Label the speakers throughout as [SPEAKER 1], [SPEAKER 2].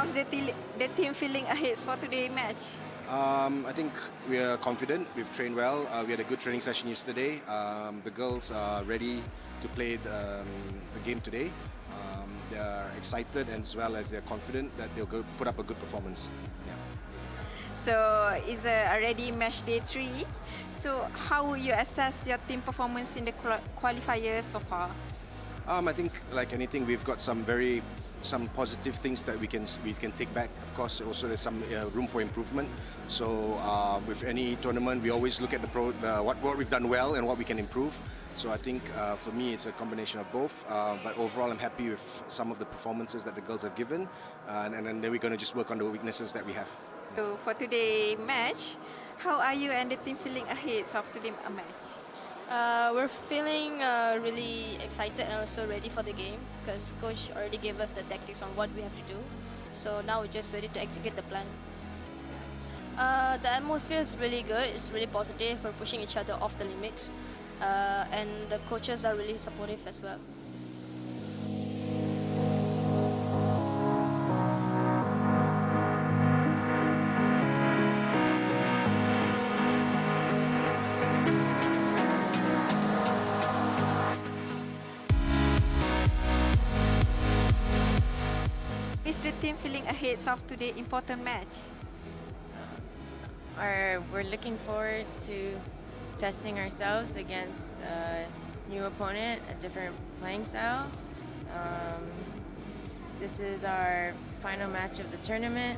[SPEAKER 1] how's the team feeling ahead for today's match?
[SPEAKER 2] I think we are confident. We've trained well. We had a good training session yesterday. The girls are ready to play the game today. They are excited as well as they're confident that they'll go put up a good performance. Yeah.
[SPEAKER 1] So it's already match day 3. So how will you assess your team performance in the qualifiers so far?
[SPEAKER 2] I think like anything, we've got some positive things that we can take back. Of course, also there's some room for improvement. So with any tournament, we always look at what we've done well and what we can improve. So I think for me, it's a combination of both. But overall, I'm happy with some of the performances that the girls have given, and then we're going to just work on the weaknesses that we have.
[SPEAKER 1] So for today's match, how are you and the team feeling ahead of today's match?
[SPEAKER 3] We're feeling really excited and also ready for the game because coach already gave us the tactics on what we have to do. So now we're just ready to execute the plan. The atmosphere is really good. It's really positive. We're pushing each other off the limits, and the coaches are really supportive as well.
[SPEAKER 1] Is the team feeling ahead of today's important match?
[SPEAKER 4] We're looking forward to testing ourselves against a new opponent, a different playing style. This is our final match of the tournament,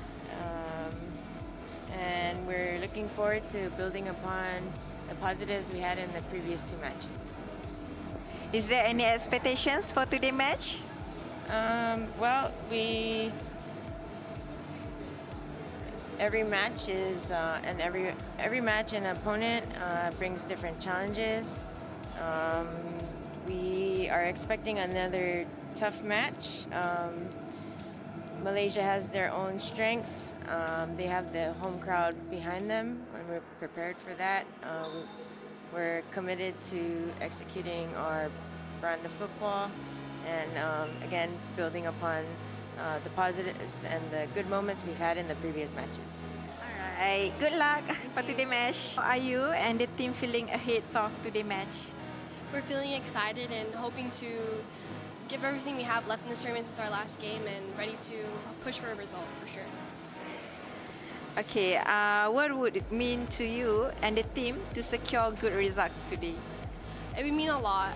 [SPEAKER 4] and we're looking forward to building upon the positives we had in the previous 2 matches.
[SPEAKER 1] Is there any expectations for today's match?
[SPEAKER 4] Well, every match is and every match and opponent brings different challenges. We are expecting another tough match. Malaysia has their own strengths. They have the home crowd behind them, and we're prepared for that. We're committed to executing our brand of football, and again, building upon the positives and the good moments we've had in the previous matches.
[SPEAKER 1] All right, good luck for today's match. Are you and the team feeling ahead of today's match?
[SPEAKER 3] We're feeling excited and hoping to give everything we have left in this tournament since our last game and ready to push for a result for sure.
[SPEAKER 1] Okay, what would it mean to you and the team to secure good results today?
[SPEAKER 3] It would mean a lot.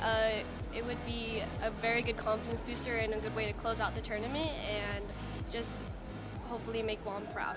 [SPEAKER 3] It would be a very good confidence booster and a good way to close out the tournament and just hopefully make Guam proud.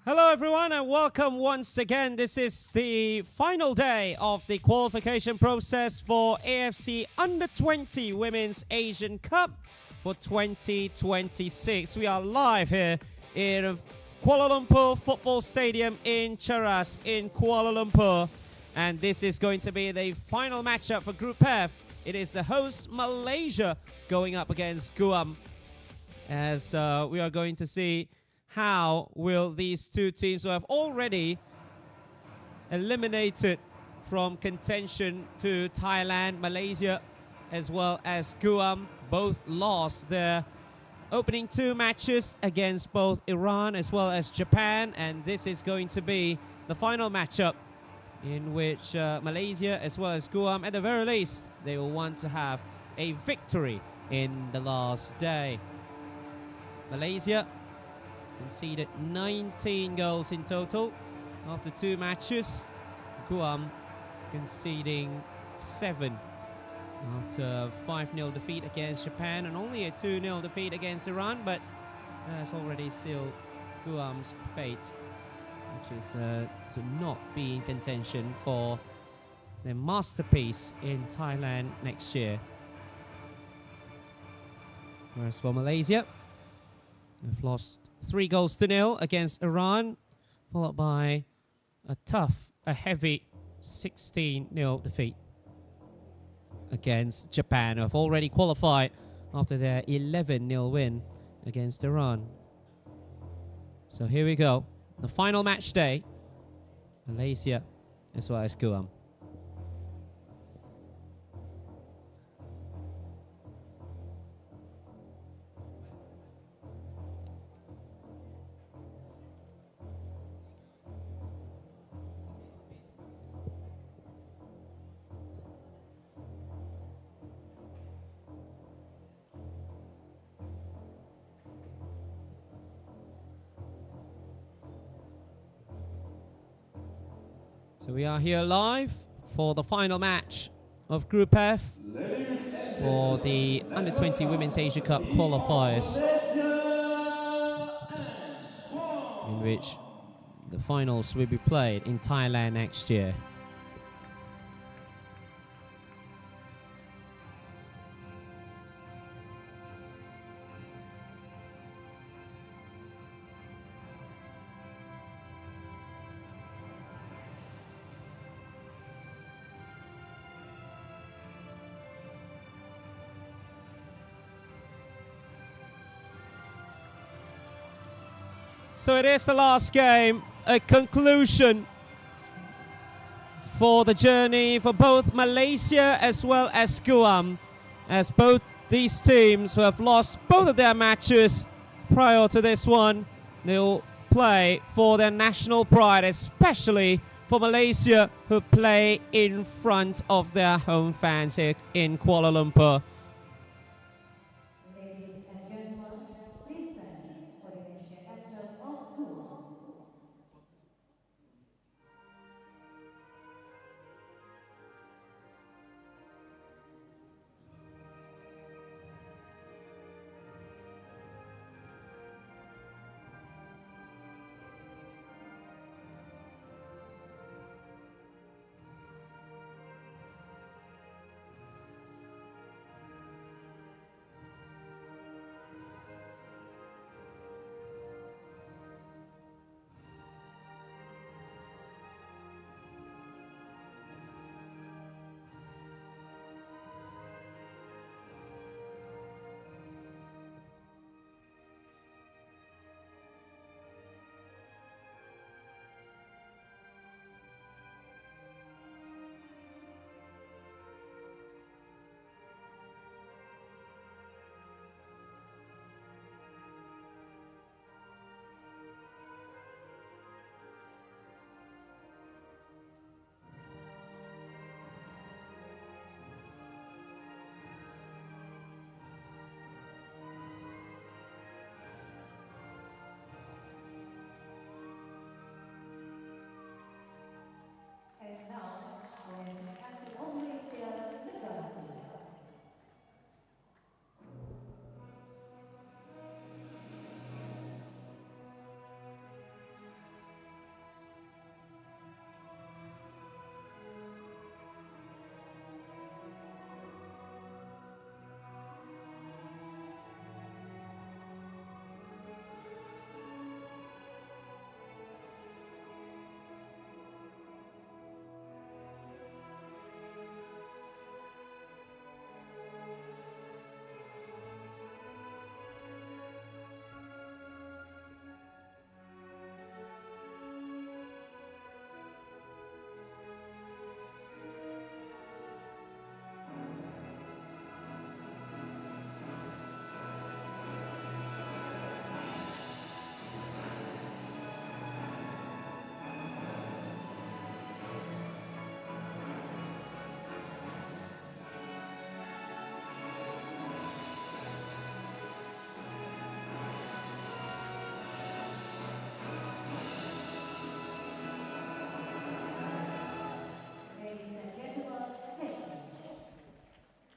[SPEAKER 5] Hello everyone and welcome once again. This is the final day of the qualification process for AFC Under-20 Women's Asian Cup for 2026. We are live here in Kuala Lumpur Football Stadium in Cheras in Kuala Lumpur. And this is going to be the final matchup for Group F. It is the host Malaysia going up against Guam. As we are going to see how will these two teams who have already eliminated from contention to Thailand, Malaysia, as well as Guam, both lost their opening 2 matches against both Iran as well as Japan, and this is going to be the final matchup in which Malaysia as well as Guam, at the very least, they will want to have a victory in the last day. Malaysia conceded 19 goals in total, after 2 matches. Guam conceding 7 after a 5-0 defeat against Japan and only a 2-0 defeat against Iran, but has already sealed Guam's fate, which is to not be in contention for their masterpiece in Thailand next year. Whereas for Malaysia, they've lost 3-0 against Iran, followed by a heavy 16-0 defeat against Japan, who have already qualified after their 11-0 win against Iran. So here we go, the final match day, Malaysia as well as Guam. So we are here live for the final match of Group F for the Under-20 Women's Asia Cup qualifiers, in which the finals will be played in Thailand next year. So it is the last game, a conclusion for the journey for both Malaysia as well as Guam, as both these teams who have lost both of their matches prior to this one, they'll play for their national pride, especially for Malaysia, who play in front of their home fans here in Kuala Lumpur.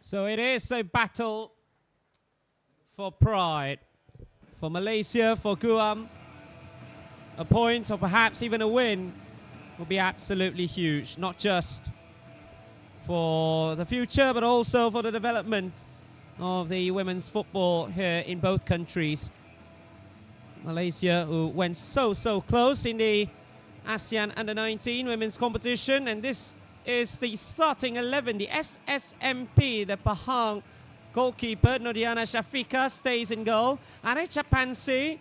[SPEAKER 5] So it is a battle for pride. For Malaysia, for Guam, a point or perhaps even a win will be absolutely huge, not just for the future, but also for the development of the women's football here in both countries. Malaysia, who went so close in the ASEAN Under-19 women's competition, and this is the starting 11, the SSMP, the Pahang goalkeeper Nodiana Shafika stays in goal. Arecha Pansi,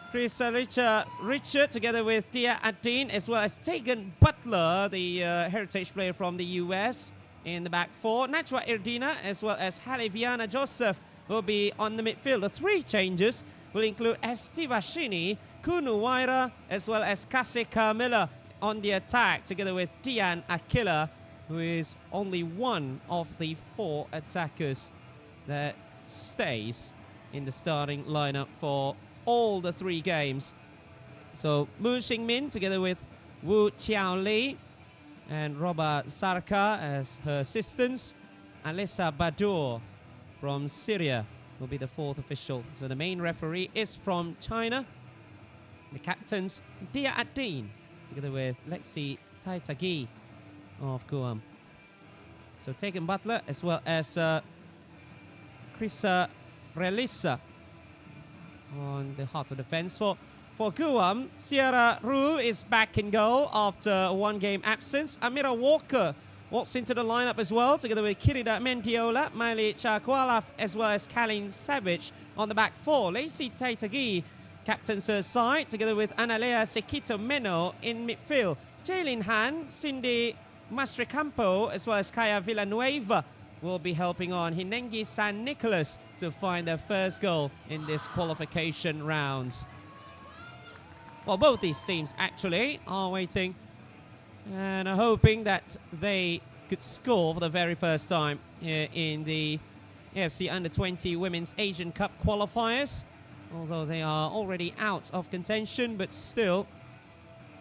[SPEAKER 5] Chris Richard together with Dia Adin, as well as Tegan Butler, the heritage player from the US, in the back four. Najwa Irdina as well as Haliviana Joseph will be on the midfield. The three changes will include Estivashini, Kunuwaira, as well as Kasika Miller on the attack, together with Dian Akila, who is only one of the four attackers that stays in the starting lineup for all the three games. So Moon Xingmin together with Wu Qiaoli and Roba Sarka as her assistants. Alessa Badur from Syria will be the fourth official. So the main referee is from China. The captains Dia Adin together with Lexi Taitagi of Guam. So Tegan Butler as well as Krisa Relissa on the heart of defense. For Guam, Sierra Rule is back in goal after a one-game absence. Amira Walker walks into the lineup as well, together with Kirida Mendiola, Miley Chakwalaf, as well as Kalin Savage on the back four. Lacey Taitagi captains her side, together with Analea Sekito Meno in midfield. Jaylin Han, Cindy Mastricampo, as well as Kaya Villanueva will be helping on Hinengi San Nicolas to find their first goal in this qualification rounds. Well, both these teams actually are waiting and are hoping that they could score for the very first time here in the AFC Under-20 Women's Asian Cup qualifiers. Although they are already out of contention, but still,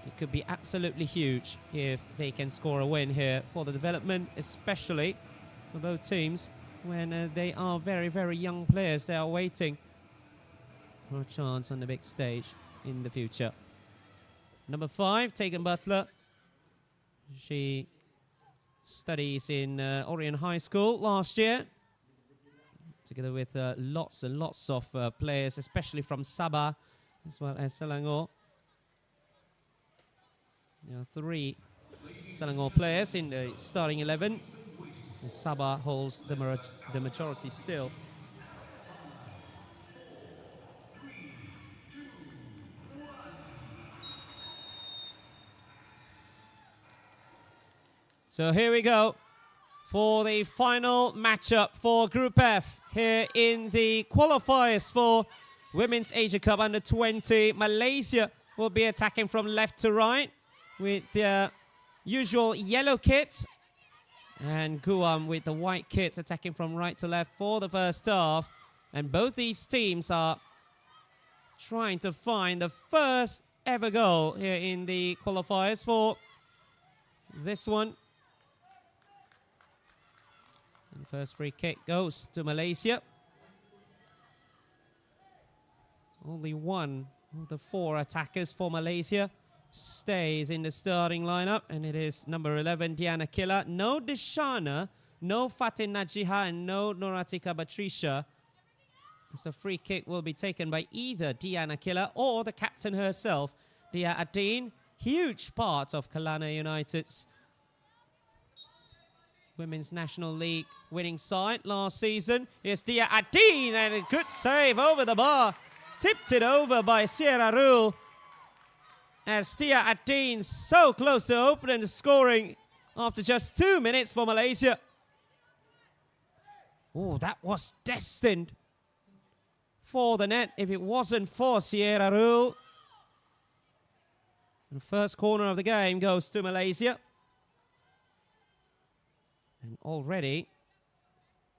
[SPEAKER 5] it could be absolutely huge if they can score a win here for the development, especially for both teams when they are very young players. They are waiting for a chance on the big stage in the future. Number 5, Tegan Butler. She studies in Orion High School last year, together with lots and lots of players, especially from Sabah as well as Selangor. There are 3 Selangor players in the starting 11. Sabah holds the majority still. So here we go for the final matchup for Group F here in the qualifiers for Women's Asia Cup Under-20. Malaysia will be attacking from left to right with their usual yellow kit, and Guam with the white kits attacking from right to left for the first half. And both these teams are trying to find the first ever goal here in the qualifiers for this one. And first free kick goes to Malaysia. Only one of the 4 attackers for Malaysia stays in the starting lineup, and it is number 11, Diana Killa. No Deshana, no Fatin Najiha, and no Noratika Batrisha. So free kick will be taken by either Diana Killa or the captain herself, Dia Adin. Huge part of Kelana United's Women's National League winning side last season. Here's Dia Adin, and a good save over the bar. Tipped it over by Sierra Rule, as Dia Adin so close to opening the scoring after just 2 minutes for Malaysia. Oh, that was destined for the net if it wasn't for Sierra Rule. And the first corner of the game goes to Malaysia. And already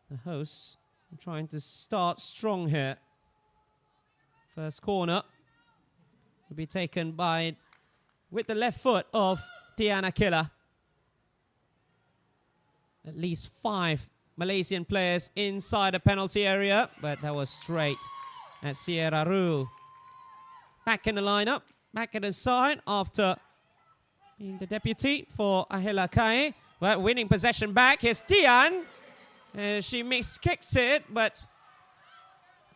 [SPEAKER 5] the hosts are trying to start strong here. First corner will be taken by, with the left foot of Diana Killa. At least 5 Malaysian players inside the penalty area, but that was straight at Sierra Rule. Back in the lineup, back at the side after being the deputy for Ahela Kai. Well, winning possession back. Here's Dian. She kicks it, but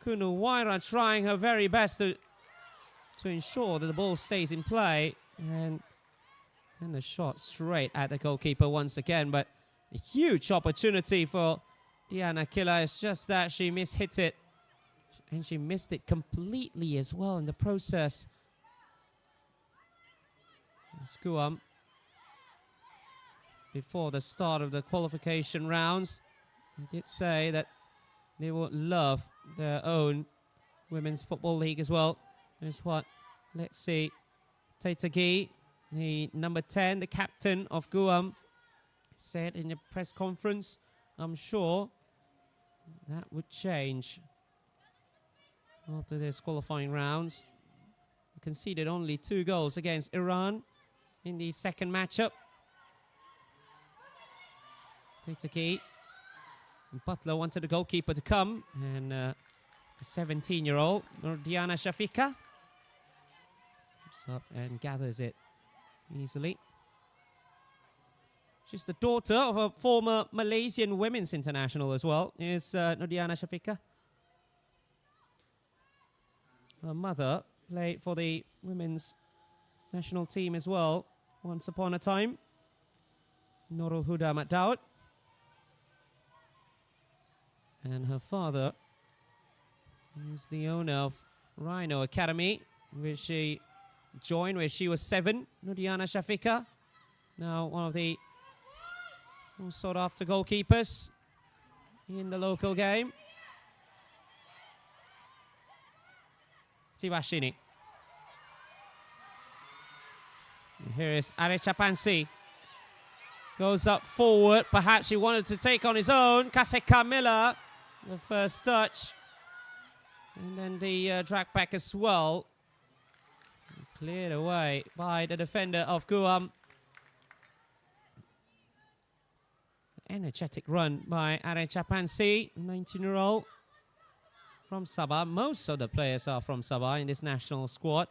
[SPEAKER 5] Kunu Waira trying her very best to ensure that the ball stays in play. And the shot straight at the goalkeeper once again, but a huge opportunity for Dian Akila. It's just that she mishit it. And she missed it completely as well in the process. Guam, before the start of the qualification rounds, they did say that they would love their own women's football league as well. Here's what, let's see, Taitagi, the number 10, the captain of Guam, said in the press conference, I'm sure that would change after this qualifying rounds. They conceded only 2 goals against Iran in the second matchup. Taitaki. Butler wanted the goalkeeper to come, and a 17-year-old, Diana Shafika, comes up and gathers it easily. She's the daughter of a former Malaysian women's international as well, is Nurdiana Shafika. Her mother played for the women's national team as well once upon a time, Nurul Huda Mat Daud. And her father is the owner of Rhino Academy, which she joined when she was 7, Nurdiana Shafika. Now one of the most sought after goalkeepers in the local game. Tiwashini. Here is Arecha Pansi. Goes up forward. Perhaps he wanted to take on his own. Kaseka Miller, the first touch. And then the drag back as well. Cleared away by the defender of Guam. Energetic run by Arecha Pansi, 19-year-old from Sabah. Most of the players are from Sabah in this national squad.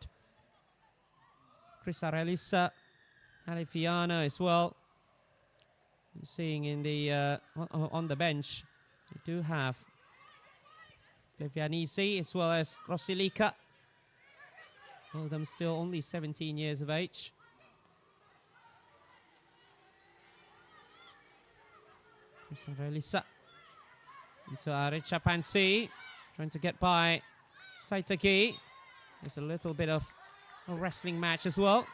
[SPEAKER 5] Chris Arelisa, Alifiana as well. You're seeing in the on the bench, we do have Levianisi as well as Rosilika. All of them still only 17 years of age. Chris Arelisa into Arecha Pansi, trying to get by Taitaki. There's a little bit of a wrestling match as well.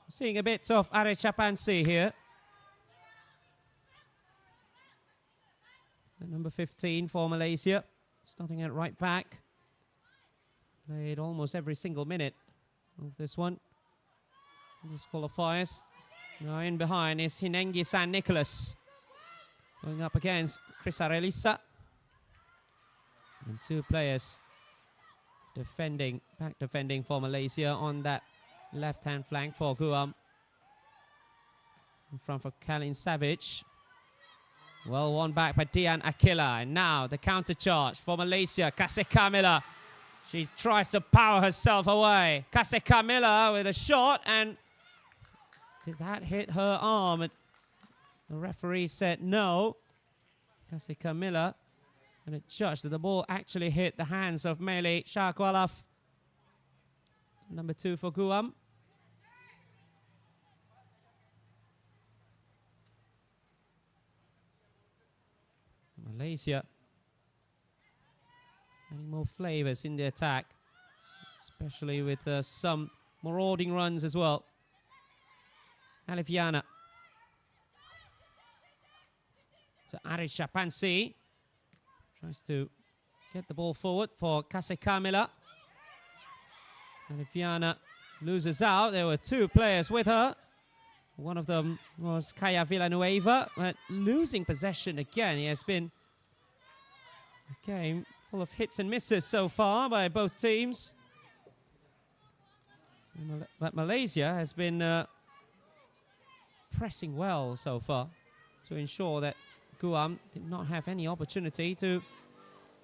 [SPEAKER 5] Seeing a bit of Arecha Pansi here. The number 15 for Malaysia, starting at right back. Played almost every single minute of this one. These qualifiers. Now in behind is Hinengi San Nicholas. Going up against Chris Arelisa. And 2 players defending, back defending for Malaysia on that left-hand flank for Guam. In front for Kalin Savage. Well won back by Dian Akila. And now the counter charge for Malaysia. Kaseka Miller. She tries to power herself away. Kaseka Miller with a shot, and did that hit her arm? The referee said no. Kaseka Miller, and it judged that the ball actually hit the hands of Mele Shah Kualaf, number 2 for Guam. Malaysia adding more flavors in the attack, especially with some marauding runs as well. Alifiana to Arecha Pansi. Tries to get the ball forward for Kaseka Miller. Alifiana loses out. There were 2 players with her. One of them was Kaya Villanueva, but losing possession again. It has been a game full of hits and misses so far by both teams. But Malaysia has been pressing well so far to ensure that Guam did not have any opportunity to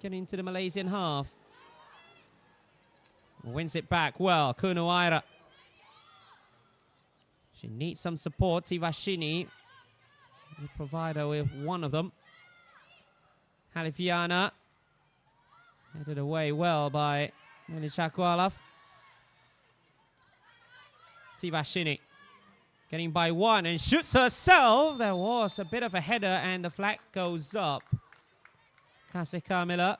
[SPEAKER 5] get into the Malaysian half. Wins it back well, Kunuaira. She needs some support. Tivashini will provide her with one of them. Halifiana headed away well by Malaysia Kuala. Tivashini getting by one and shoots herself. There was a bit of a header and the flag goes up. Kasika Miller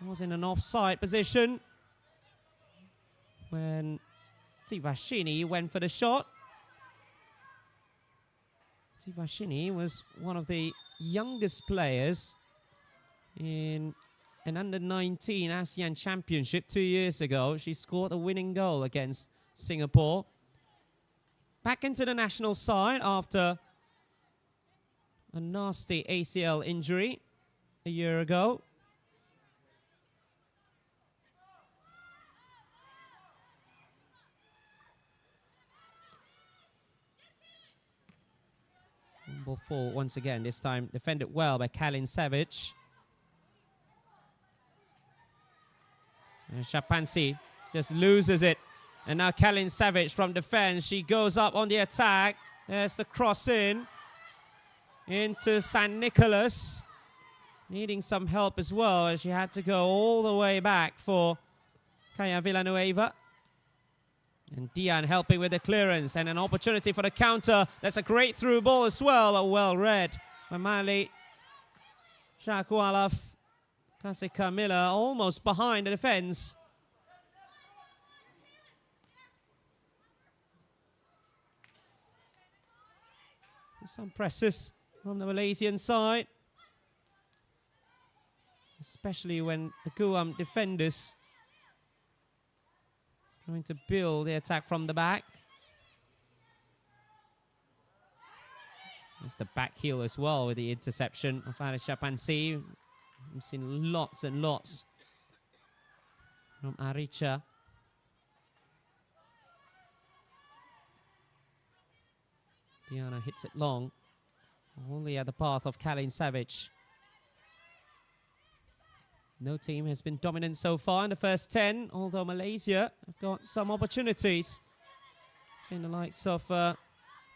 [SPEAKER 5] was in an offside position when Tivashini went for the shot. Tivashini was one of the youngest players in an under-19 ASEAN Championship 2 years ago. She scored a winning goal against Singapore. Back into the national side after a nasty ACL injury a year ago. Number 4 once again, this time defended well by Kalin Savage. And Shapansi just loses it. And now Kalin Savage from defense. She goes up on the attack. There's the cross into San Nicolas. Needing some help as well, as she had to go all the way back for Kaya Villanueva. And Dian helping with the clearance and an opportunity for the counter. That's a great through ball as well, but well read by Mali Shakualaf. Kasika Miller almost behind the defense. Some presses from the Malaysian side, especially when the Guam defenders trying to build the attack from the back. There's the back heel as well with the interception of Alisha Pansi. We've seen lots and lots from Aricha. Diana hits it long, only at the path of Kalin Savage. No team has been dominant so far in the first 10, although Malaysia have got some opportunities. Seen the likes of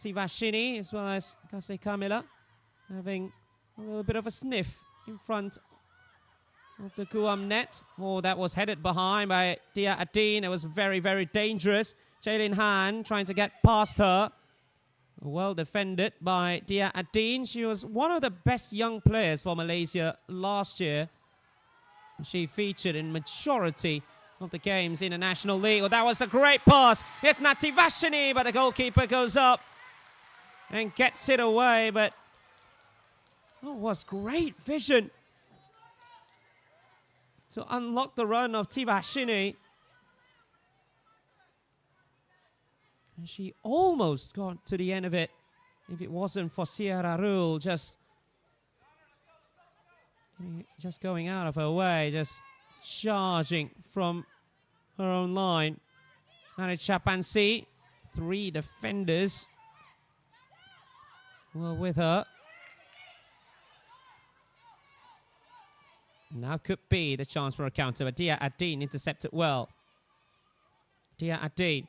[SPEAKER 5] Tivashini as well as Kase Kamila having a little bit of a sniff in front of the Guam net. Oh, that was headed behind by Dia Adin. It was very, very dangerous. Jaylin Han trying to get past her. Well defended by Dia Adin. She was one of the best young players for Malaysia last year. She featured in majority of the games in the National League. Well, that was a great pass. Yes, Nativashini, but the goalkeeper goes up and gets it away. But it was great vision to unlock the run of Tivashini. And she almost got to the end of it if it wasn't for Sierra Rule just going out of her way, just charging from her own line. Marit Chapansi, 3 defenders were with her. Now could be the chance for a counter, but Dia Adin intercepted well. Dia Adin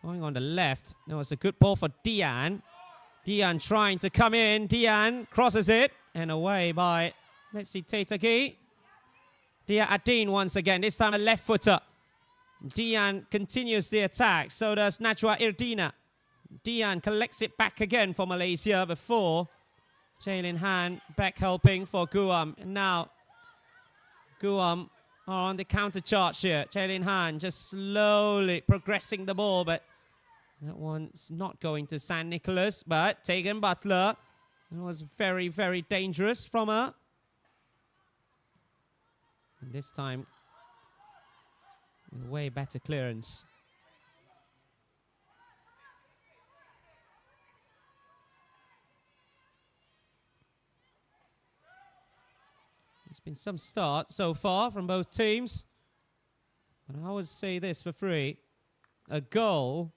[SPEAKER 5] going on the left. That was a good ball for Dian. Dian trying to come in. Dian crosses it and away by, let's see, Tetaki. Dia Adin once again, this time a left footer. Dian continues the attack, so does Najwa Irdina. Dian collects it back again for Malaysia before Jaylin Han back helping for Guam. And now Guam are on the counter charge here. Jaylin Han just slowly progressing the ball, but that one's not going to San Nicolas, but Tegan Butler. It was very, very dangerous from her. And this time, with way better clearance. There's been some start so far from both teams. But I would say this for free. a goal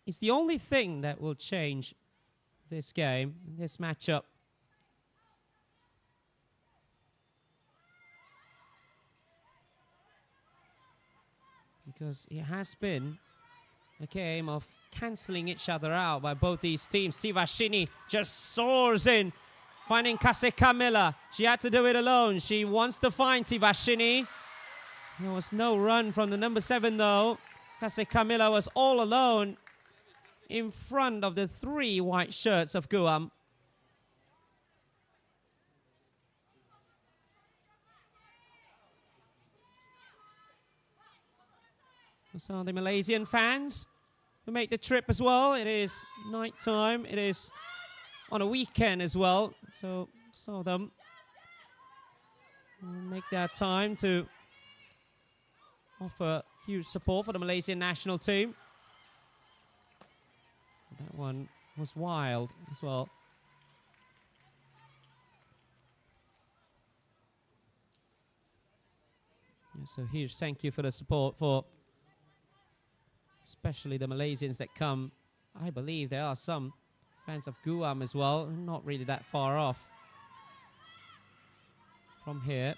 [SPEAKER 5] is the only thing that will change this game, this matchup. Because it has been a game of cancelling each other out by both these teams. Tivashini just soars in, finding Kase Camilla. She had to do it alone. She wants to find Tivashini. There was no run from the number 7 though. Kase Camilla was all alone in front of the 3 white shirts of Guam. So the Malaysian fans who make the trip as well. It is night time. It is on a weekend as well. So some of them will make their time to offer huge support for the Malaysian national team. That one was wild as well. Yeah, so huge thank you for the support for especially the Malaysians that come. I believe there are some fans of Guam as well, not really that far off from here.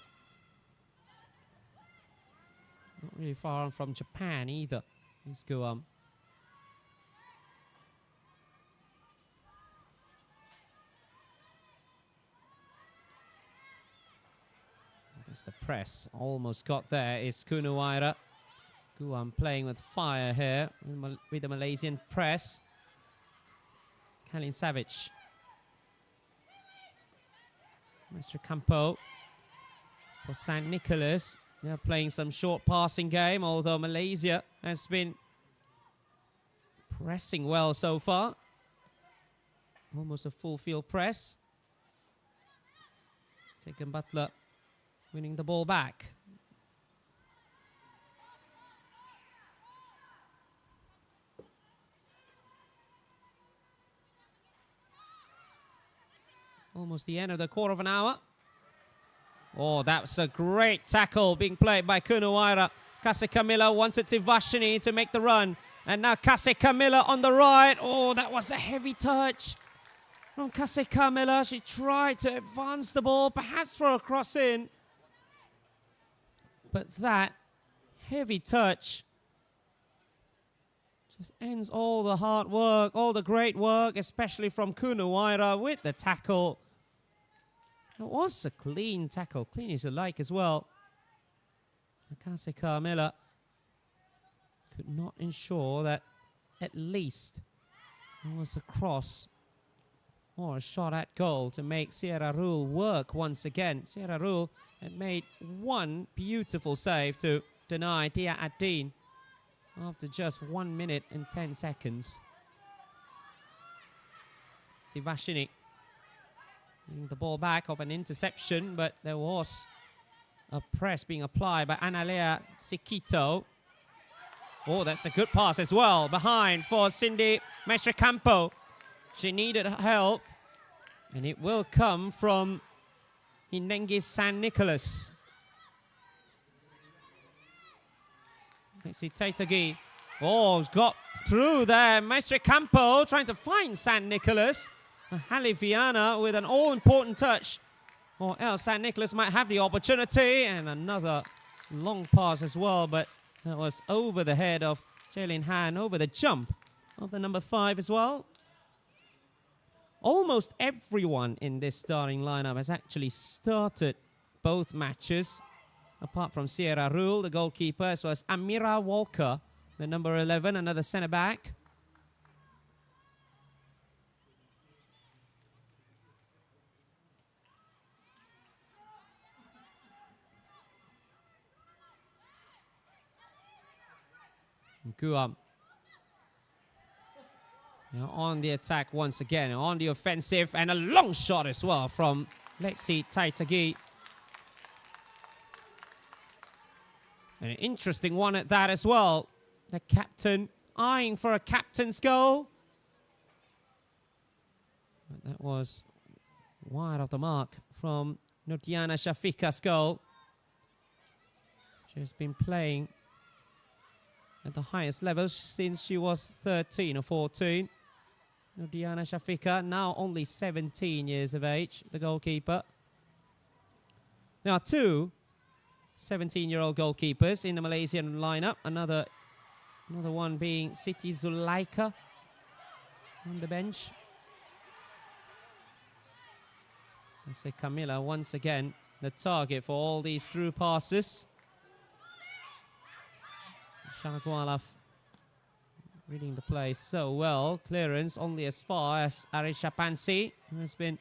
[SPEAKER 5] Not really far on from Japan either, is Guam. There's the press, almost got there, is Kunuwaira. Guam playing with fire here with the Malaysian press. Kalin Savage. Mr. Campo for St. Nicholas. They're playing some short passing game, although Malaysia has been pressing well so far. Almost a full field press. Tegan Butler winning the ball back. Almost the end of the quarter of an hour. Oh, that's a great tackle being played by Kunuwaira. Kase Camilla wanted Tivashini to make the run. And now Kase Camilla on the right. Oh, that was a heavy touch from Kase Camilla. She tried to advance the ball, perhaps for a cross in. But that heavy touch just ends all the hard work, all the great work, especially from Kunuwaira with the tackle. It was a clean tackle, clean as you like as well. Kase Camilla could not ensure that at least there was a cross or a shot at goal to make Sierra Rule work once again. Sierra Rule had made one beautiful save to deny Dia Ad-Din after just 1 minute and 10 seconds. Tivashini getting the ball back off an interception, but there was a press being applied by Analea Sikito. Oh, that's a good pass as well. Behind for Cindy Maestrecampo. She needed help, and it will come from Hinengis San Nicolas. Let's see Taitagi. Oh, got through there. Maestrecampo trying to find San Nicolas. Haliviana with an all-important touch. Or else San Nicolas might have the opportunity. And another long pass as well, but that was over the head of Jaylin Han, over the jump of the number 5 as well. Almost everyone in this starting lineup has actually started both matches, apart from Sierra Rule, the goalkeeper, as well as Amira Walker, the number 11, another centre-back. Guam now on the attack once again, on the offensive, and a long shot as well from Lexi Taitagi. An interesting one at that as well. The captain eyeing for a captain's goal. But that was wide of the mark from Nurdiana Shafika's goal. She has been playing at the highest level since she was 13 or 14. Nurdiana Shafika, now only 17 years of age, the goalkeeper. There are two 17-year-old goalkeepers in the Malaysian lineup. Another one being Siti Zulaika on the bench. I say Camilla once again the target for all these through passes. Shagwalaf reading the play so well. Clearance only as far as Arisha Pansi, who has been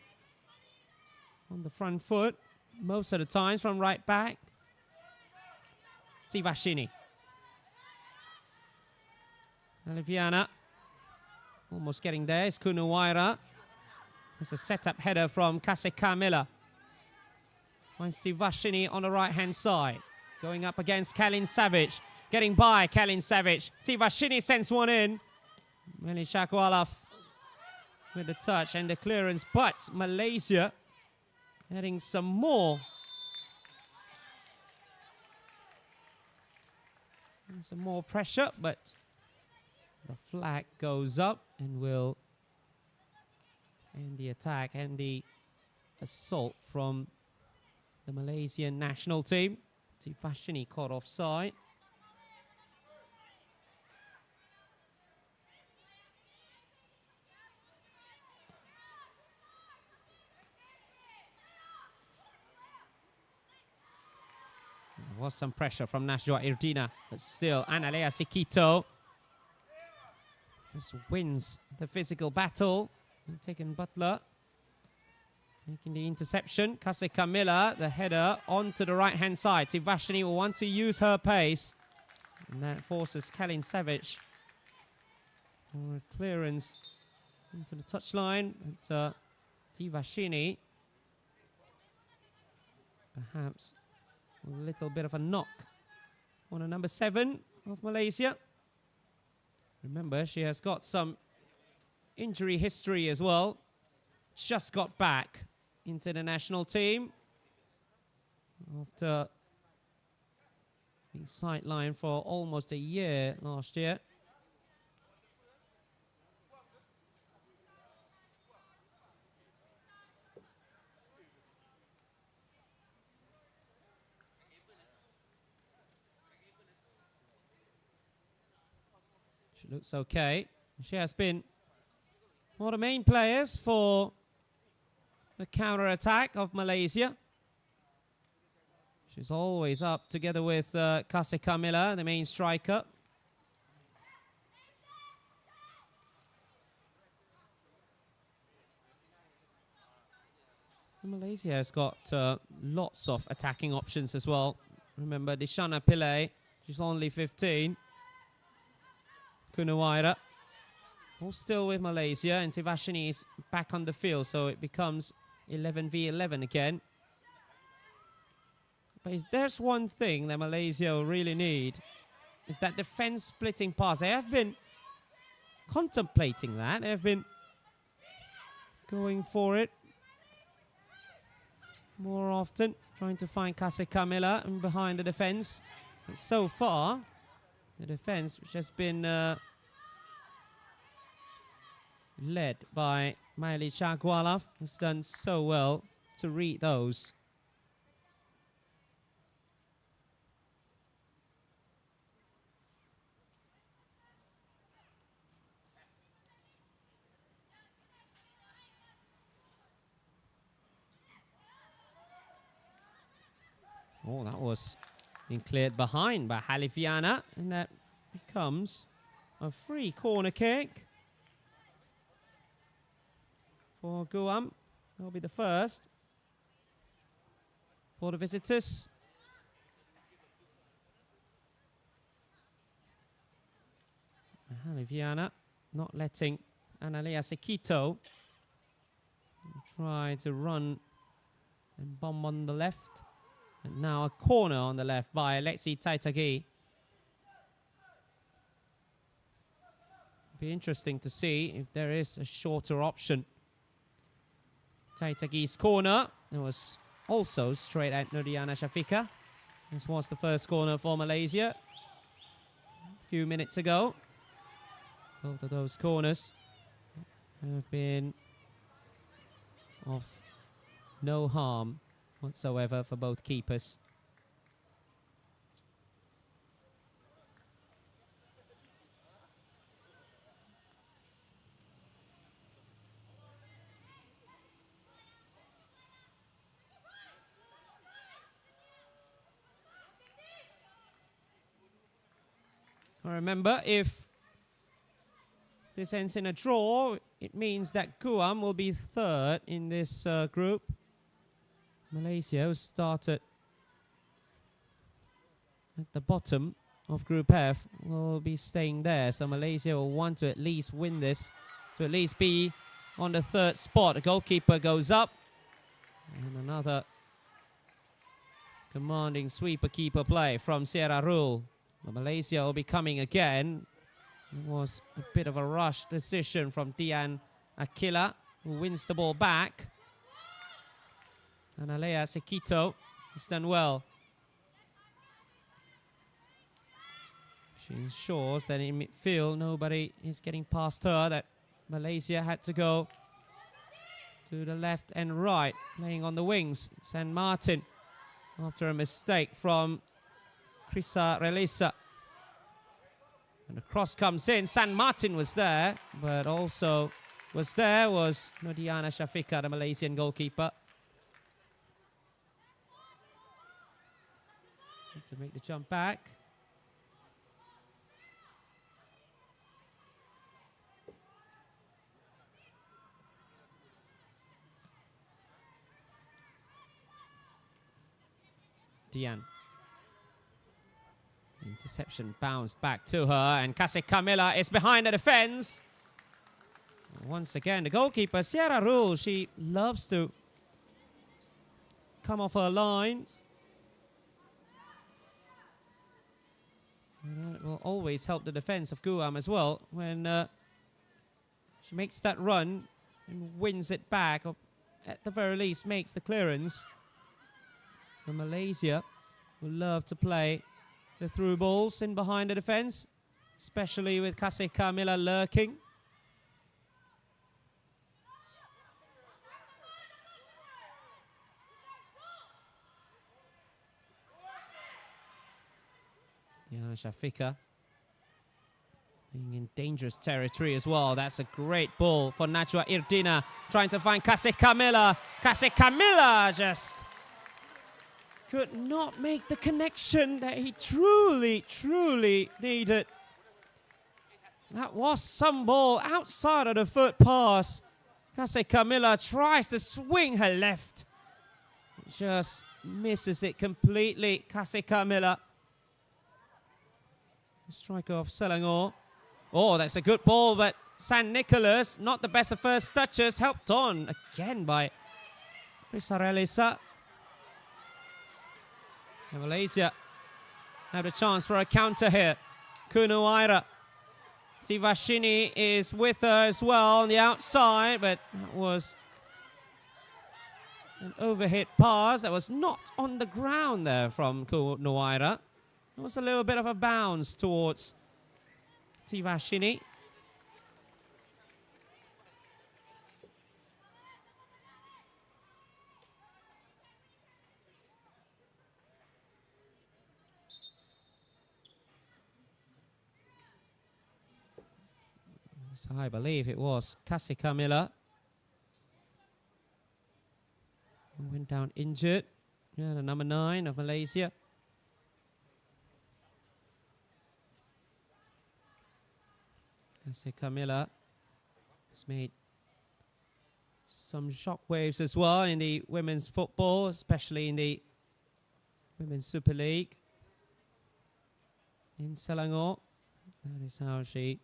[SPEAKER 5] on the front foot most of the times from right back. Tivashini. Aliviana almost getting there. It's Kunuwaira. There's a setup header from Kase Kamila. Finds Tivashini on the right-hand side. Going up against Kalin Savage. Getting by Kalin Savage. Tivashini sends one in. Meli Shakwalaf with the touch and the clearance. But Malaysia adding some more. And some more pressure, but the flag goes up and will end the attack and the assault from the Malaysian national team. Tivashini caught offside. There was some pressure from Najwa Irdina, but still Analea Sikito just wins the physical battle. Taken Butler, making the interception. Kase Kamila, the header onto the right-hand side. Tivashini will want to use her pace, and that forces Kalin Savage for a clearance into the touchline. But Tivashini, perhaps a little bit of a knock on a number 7 of Malaysia. Remember, she has got some injury history as well. Just got back into the national team after being sidelined for almost a year last year. She looks okay. She has been one of the main players for the counter-attack of Malaysia. She's always up together with Kase Kamila, the main striker. Malaysia has got lots of attacking options as well. Remember, Dishana Pillay, she's only 15. Kunawaira, all still with Malaysia, and Tivashini is back on the field, so it becomes 11v11 again. But if there's one thing that Malaysia will really need, is that defense splitting pass. They have been contemplating that. They have been going for it more often, trying to find Kase Kamila and behind the defense. But so far, the defense, which has been led by Maili Chagwalaf, has done so well to read those. Oh, that was being cleared behind by Halifiana, and that becomes a free corner kick for Guam. That'll be the first for the visitors. Halifiana not letting Analea Sekito try to run and bomb on the left. And now a corner on the left by Alexi Taitagi. Be interesting to see if there is a shorter option. Taitagi's corner. It was also straight at Nurdiana Shafika. This was the first corner for Malaysia. few minutes ago. Both of those corners have been of no harm whatsoever for both keepers. Remember, if this ends in a draw, it means that Guam will be third in this group. Malaysia, who started at the bottom of Group F, will be staying there. So Malaysia will want to at least win this, to at least be on the third spot. The goalkeeper goes up. And another commanding sweeper-keeper play from Cheras. But Malaysia will be coming again. It was a bit of a rush decision from Dian Akila, who wins the ball back. And Alea Sekito has done well. She ensures that in midfield nobody is getting past her, that Malaysia had to go to the left and right, playing on the wings. San Martin, after a mistake from Krisa Relisa. And the cross comes in. San Martin was there, but also was Nodiana Shafika, the Malaysian goalkeeper. To make the jump back. Dian. Interception bounced back to her, and Kasih Kamila is behind the defense. Once again, the goalkeeper, Cheras, she loves to come off her lines. And it will always help the defense of Guam as well when she makes that run and wins it back, or at the very least makes the clearance. And Malaysia will love to play the through balls in behind the defense, especially with Kasih Kamila lurking. Diana Shafika being in dangerous territory as well. That's a great ball for Najwa Irdina, trying to find Kasih Kamila. Kasih Kamila just could not make the connection that he truly needed. That was some ball outside of the foot pass. Kasih Kamila tries to swing her left. Just misses it completely. Kasih Kamila. Striker of Selangor. Oh, that's a good ball, but San Nicolas, not the best of first touches, helped on again by Krisa Relisa. And Malaysia have a chance for a counter here. Kunuaira. Tivashini is with her as well on the outside, but that was an overhit pass that was not on the ground there from Kunuaira. It was a little bit of a bounce towards Tivashini. So I believe it was Kasih Kamila who went down injured. Yeah, the number 9 of Malaysia. Kasih Kamila has made some shockwaves as well in the women's football, especially in the Women's Super League in Selangor. That is how she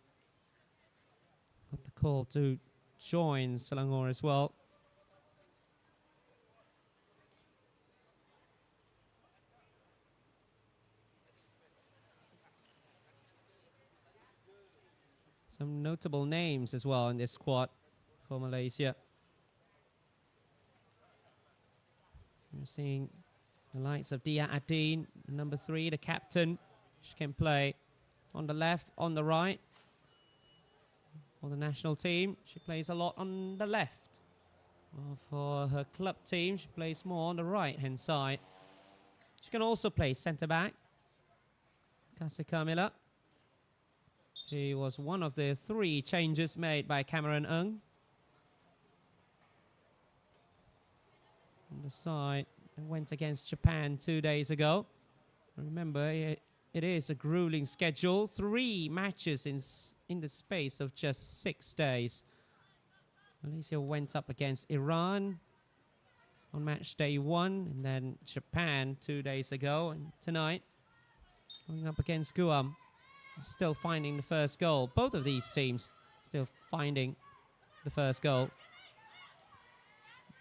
[SPEAKER 5] got the call to join Selangor as well. Some notable names as well in this squad for Malaysia. We're seeing the likes of Dia Adin, number 3, the captain. She can play on the left, on the right. For the national team, she plays a lot on the left. Well, for her club team, she plays more on the right-hand side. She can also play centre-back. Kasih Kamila. She was one of the 3 changes made by Cameron Ng. On the side, went against Japan 2 days ago. Remember, it is a grueling schedule. 3 matches in the space of just 6 days. Malaysia went up against Iran on match day 1, and then Japan 2 days ago, and tonight going up against Guam. Still finding the first goal. Both of these teams still finding the first goal.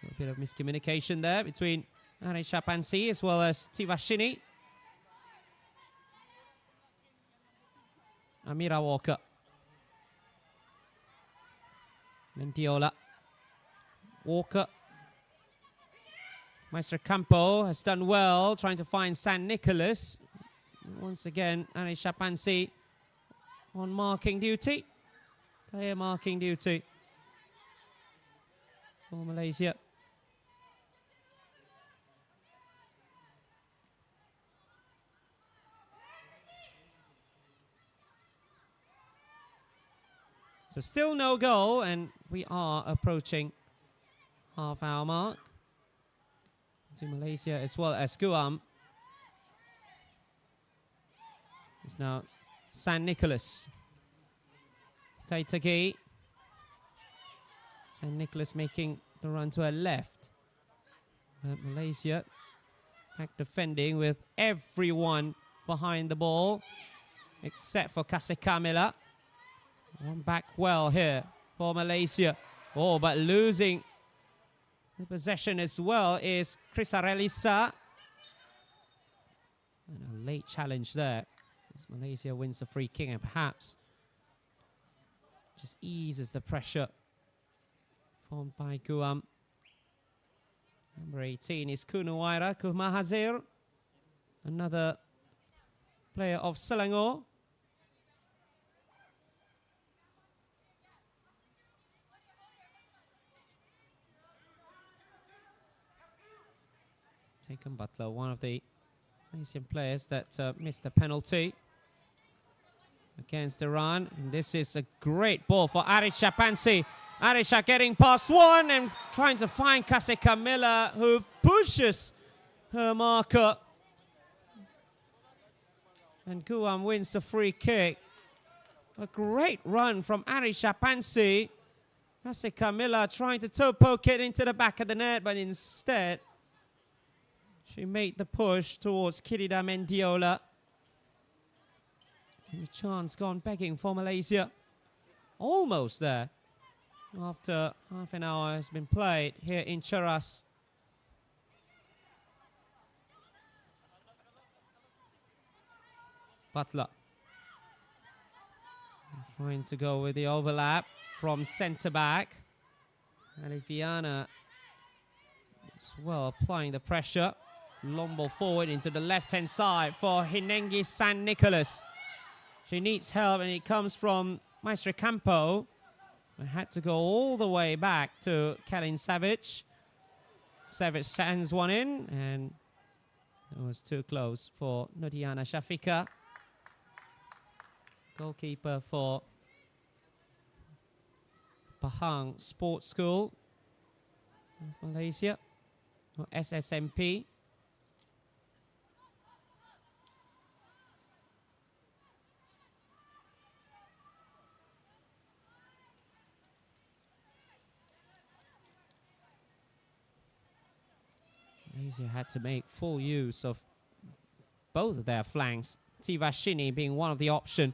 [SPEAKER 5] A bit of miscommunication there between Arisha Pansi as well as Tivashini. Amira Walker. Mendiola. Walker. Maestro Campo has done well trying to find San Nicolas. Once again, Arisha Pansi on marking duty. Player marking duty for Malaysia. So still no goal, and we are approaching half-hour mark to Malaysia as well as Guam. It's now San Nicolas. Taitagi. San Nicolas making the run to her left. But Malaysia back defending with everyone behind the ball except for Kasih Kamila. One back well here for Malaysia. Oh, but losing the possession as well is Crisarelisa. And a late challenge there as Malaysia wins the free kick and perhaps just eases the pressure formed by Guam. Number 18 is Kunuwaira Kuhmahazir, another player of Selangor. Taken Butler, one of the Malaysian players that missed a penalty against Iran. And this is a great ball for Arisha Pansi. Arisha getting past one and trying to find Kasih Kamila, who pushes her marker. And Guam wins the free kick. A great run from Arisha Pansi. Kasih Kamila trying to toe poke it into the back of the net, but instead she made the push towards Kirida Mendiola. And the chance gone begging for Malaysia. Almost there. After half an hour has been played here in Cheras. Butler. Trying to go with the overlap from centre back. Aliviana as well applying the pressure. Long ball forward into the left-hand side for Hinengi San Nicolas. She needs help, and it comes from Maestro Campo. I had to go all the way back to Kalin Savage. Savage sends one in, and it was too close for Nodiana Shafika. Goalkeeper for Pahang Sports School of Malaysia, or SSMP. Malaysia had to make full use of both of their flanks. Tivashini being one of the option.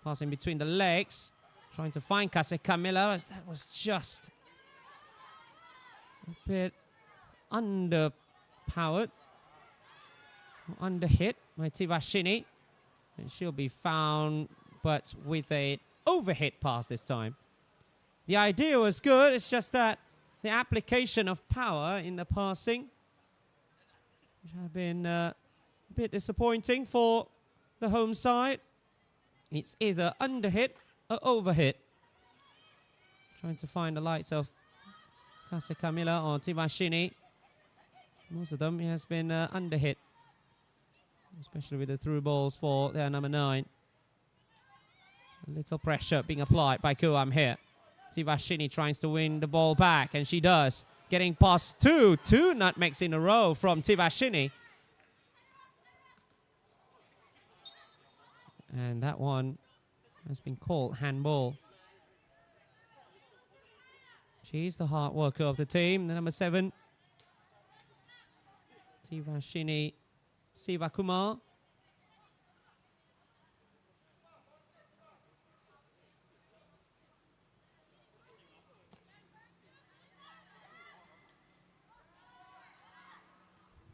[SPEAKER 5] Passing between the legs, trying to find Kasih Kamila, as that was just a bit underpowered, or underhit by Tivashini. And she'll be found, but with an overhit pass this time. The idea was good, it's just that the application of power in the passing, which have been a bit disappointing for the home side. It's either underhit or overhit. Trying to find the likes of Kase Camila or Tivashini. Most of them has been underhit, especially with the through balls for their number 9. A little pressure being applied by Guam here. Tivashini tries to win the ball back, and she does. Getting past two nutmegs in a row from Tivashini. And that one has been called handball. She's the hard worker of the team, the number 7. Tivashini Sivakumar.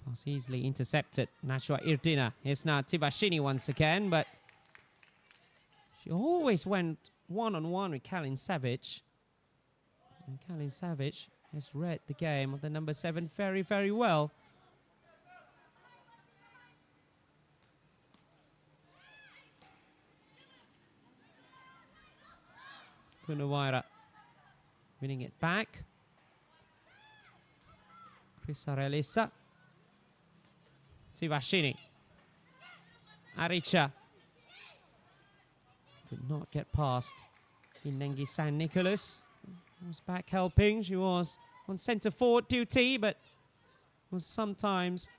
[SPEAKER 5] Pass easily intercepted. Najwa Irdina. It's now Tivashini once again, but she always went one-on-one with Kalin Savage. And Kalin Savage has read the game of the number 7 very, very well. Kunawaira winning it back. Krisarelisa. Tivashini. Aricha. Could not get past Inengi San Nicholas. Was back helping. She was on centre forward duty, but was sometimes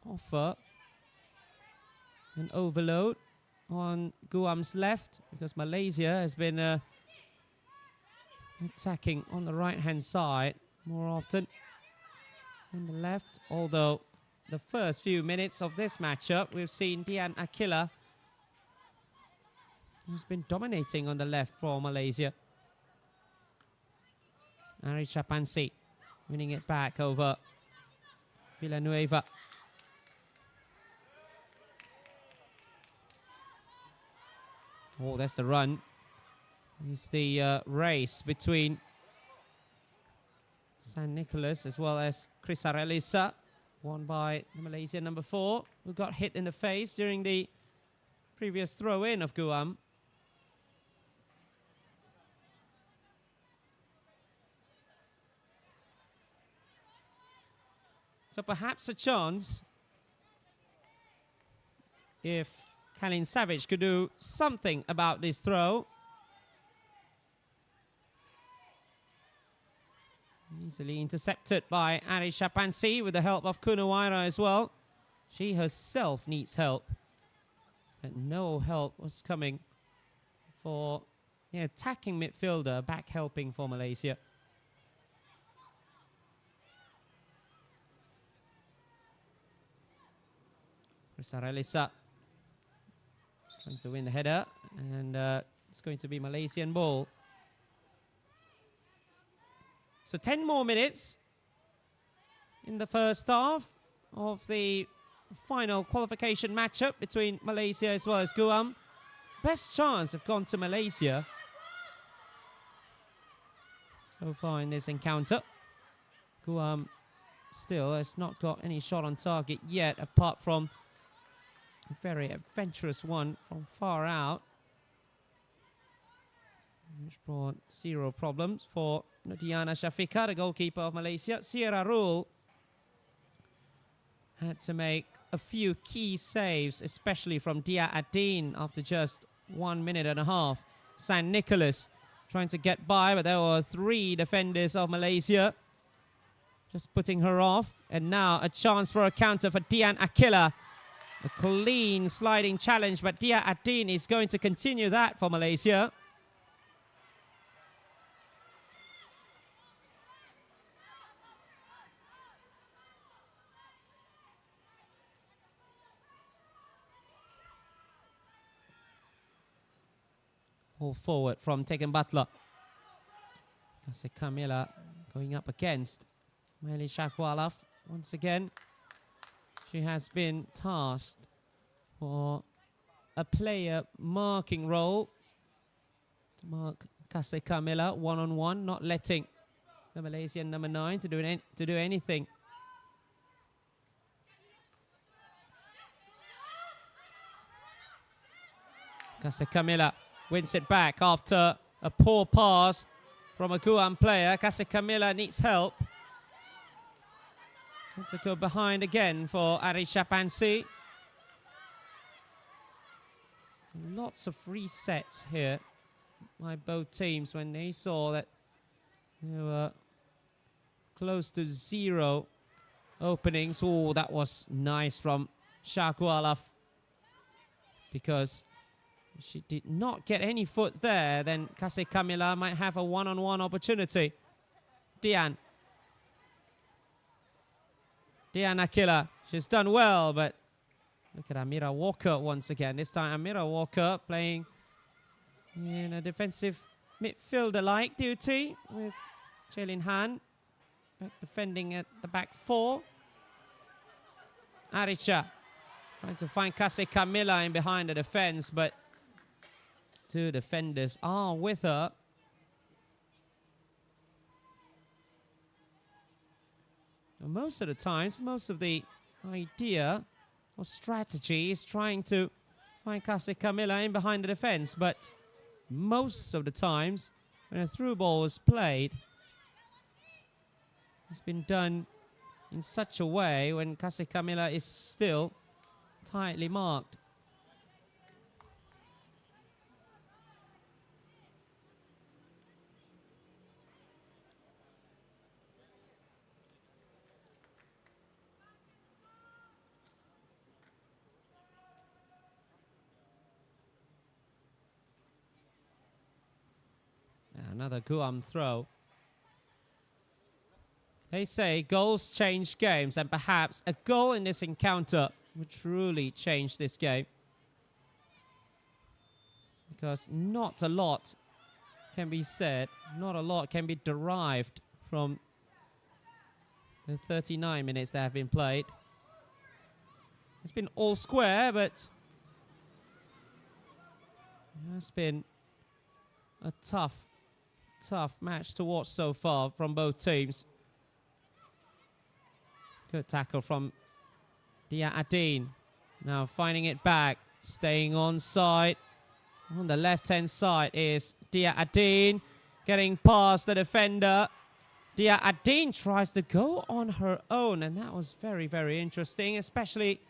[SPEAKER 5] offer an overload on Guam's left, because Malaysia has been attacking on the right-hand side more often than the left. Although the first few minutes of this matchup, we've seen Dian Akila, who's been dominating on the left for Malaysia. Arisha Pansi winning it back over Villanueva. Oh, that's the run. It's the race between San Nicolas as well as Krisarelisa, won by the Malaysian number 4, who got hit in the face during the previous throw-in of Guam. So perhaps a chance if Kalin Savage could do something about this throw. Easily intercepted by Arisha Pansi with the help of Kunawaira as well. She herself needs help, but no help was coming for the attacking midfielder back helping for Malaysia. Krisarelisa trying to win the header, and it's going to be Malaysian ball. So 10 more minutes in the first half of the final qualification matchup between Malaysia as well as Guam. Best chance have gone to Malaysia so far in this encounter. Guam still has not got any shot on target yet, apart from a very adventurous one from far out, which brought 0 problems for Diana Shafika, the goalkeeper of Malaysia. Sierra Rule had to make a few key saves, especially from Dia Adin after just 1 minute and a half. San Nicolas trying to get by, but there were 3 defenders of Malaysia just putting her off. And now a chance for a counter for Dian Akila. A clean sliding challenge, but Dia Adin is going to continue that for Malaysia. Ball forward from Tegan Butler. Kase Camila going up against Maili Shakwalaf once again. She has been tasked for a player marking role to mark Kase Camila one-on-one, not letting the Malaysian number 9 to do anything. Kase Camilla wins it back after a poor pass from a Guam player. Kase Camilla needs help. Had to go behind again for Arisha Pansi. Lots of resets here by both teams when they saw that they were close to 0 openings. Oh, that was nice from Kuala, because she did not get any foot there. Then Kase Camilla might have a one-on-one opportunity. Dian Akila, she's done well, but look at Amira Walker once again. This time Amira Walker playing in a defensive midfielder-like duty with Chelin Han back defending at the back 4. Arisha trying to find Kase Camilla in behind the defense, but 2 defenders are with her. Most of the times, most of the idea or strategy is trying to find Kase Camilla in behind the defense, but most of the times when a through ball is played, it's been done in such a way when Kase Camilla is still tightly marked. Another Guam throw. They say goals change games, and perhaps a goal in this encounter would truly change this game, because not a lot can be said, not a lot can be derived from the 39 minutes that have been played. It's been all square, but it's been a tough match to watch so far from both teams. Good tackle from Dia Adin. Now finding it back, staying on side. On the left-hand side is Dia Adin, getting past the defender. Dia Adin tries to go on her own, and that was very, very interesting, especially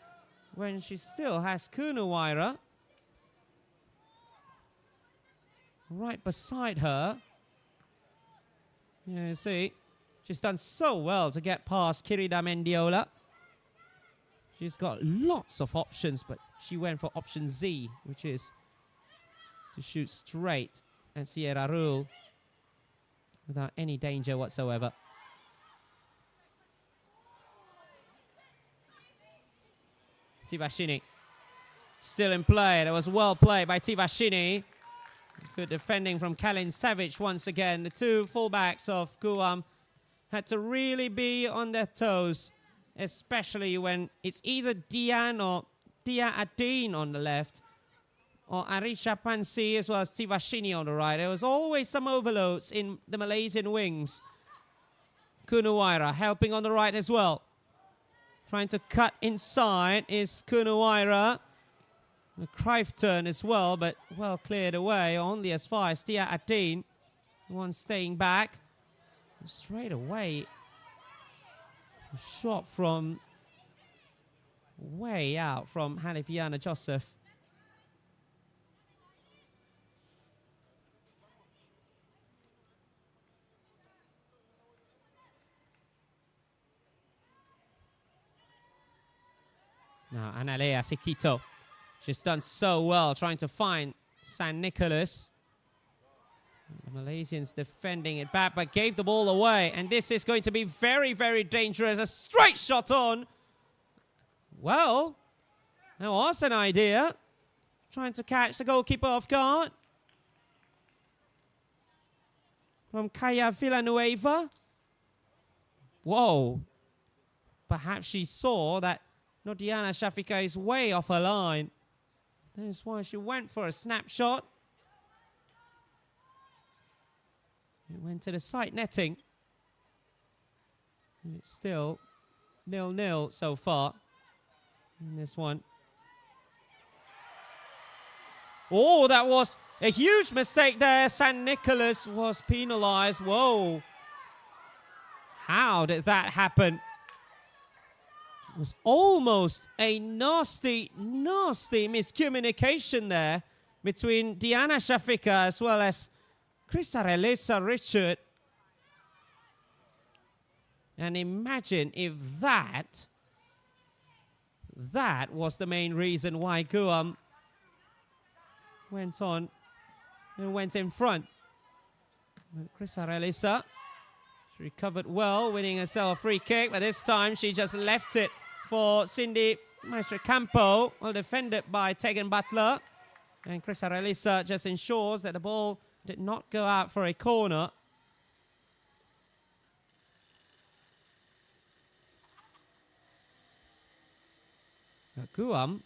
[SPEAKER 5] when she still has Kunuwaira right beside her. You see, she's done so well to get past Kirida Mendiola. She's got lots of options, but she went for option Z, which is to shoot straight at Sierra Rule without any danger whatsoever. Tivashini still in play. That was well played by Tivashini. Good defending from Kalin Savage once again. The 2 fullbacks of Guam had to really be on their toes, especially when it's either Dian or Dia Adin on the left, or Arisha Pansi as well as Tivashini on the right. There was always some overloads in the Malaysian wings. Kunuwaira helping on the right as well. Trying to cut inside is Kunuwaira. A Cruyff turn as well, but well cleared away, only as far as Dia Adin. The one staying back. Straight away, a shot from way out from Halifiana Joseph. Now Analea Sikito. She's done so well trying to find San Nicolas. The Malaysians defending it back, but gave the ball away. And this is going to be very, very dangerous. A straight shot on. Well, that was an idea. Trying to catch the goalkeeper off guard. From Kaya Villanueva. Whoa. Perhaps she saw that Nodiana Shafika is way off her line. That's why she went for a snapshot. It went to the side netting. And it's still 0-0 so far in this one. Oh, that was a huge mistake there. San Nicolas was penalized. Whoa. How did that happen? It was almost a nasty, nasty miscommunication there between Diana Shafika as well as Chrisarelisa Richard. And imagine if that was the main reason why Guam went on and went in front. Chrisarelisa, she recovered well, winning herself a free kick, but this time she just left it for Cindy Maestro-Campo, well defended by Tegan Butler. And Chrisarelisa just ensures that the ball did not go out for a corner. But Guam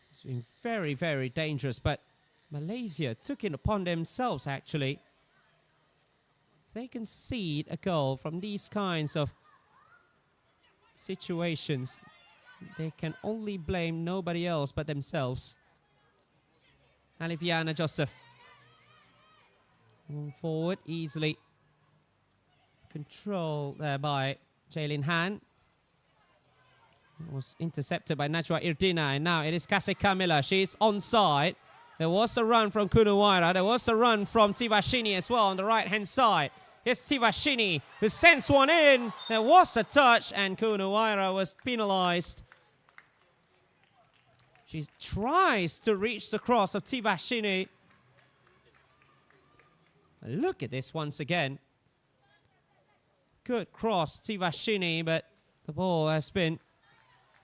[SPEAKER 5] has been very, very dangerous, but Malaysia took it upon themselves actually. If they concede a goal from these kinds of situations, they can only blame nobody else but themselves. Aliviana Joseph. Moving forward easily. Control there by Jaylin Han. It was intercepted by Najwa Irdina, and now it is Kase Kamila. She's onside. There was a run from Kunuwaira. There was a run from Tivashini as well on the right-hand side. Here's Tivashini, who sends one in. There was a touch, and Kunuwaira was penalized. She tries to reach the cross of Tivashini. Look at this once again. Good cross, Tivashini, but the ball has been,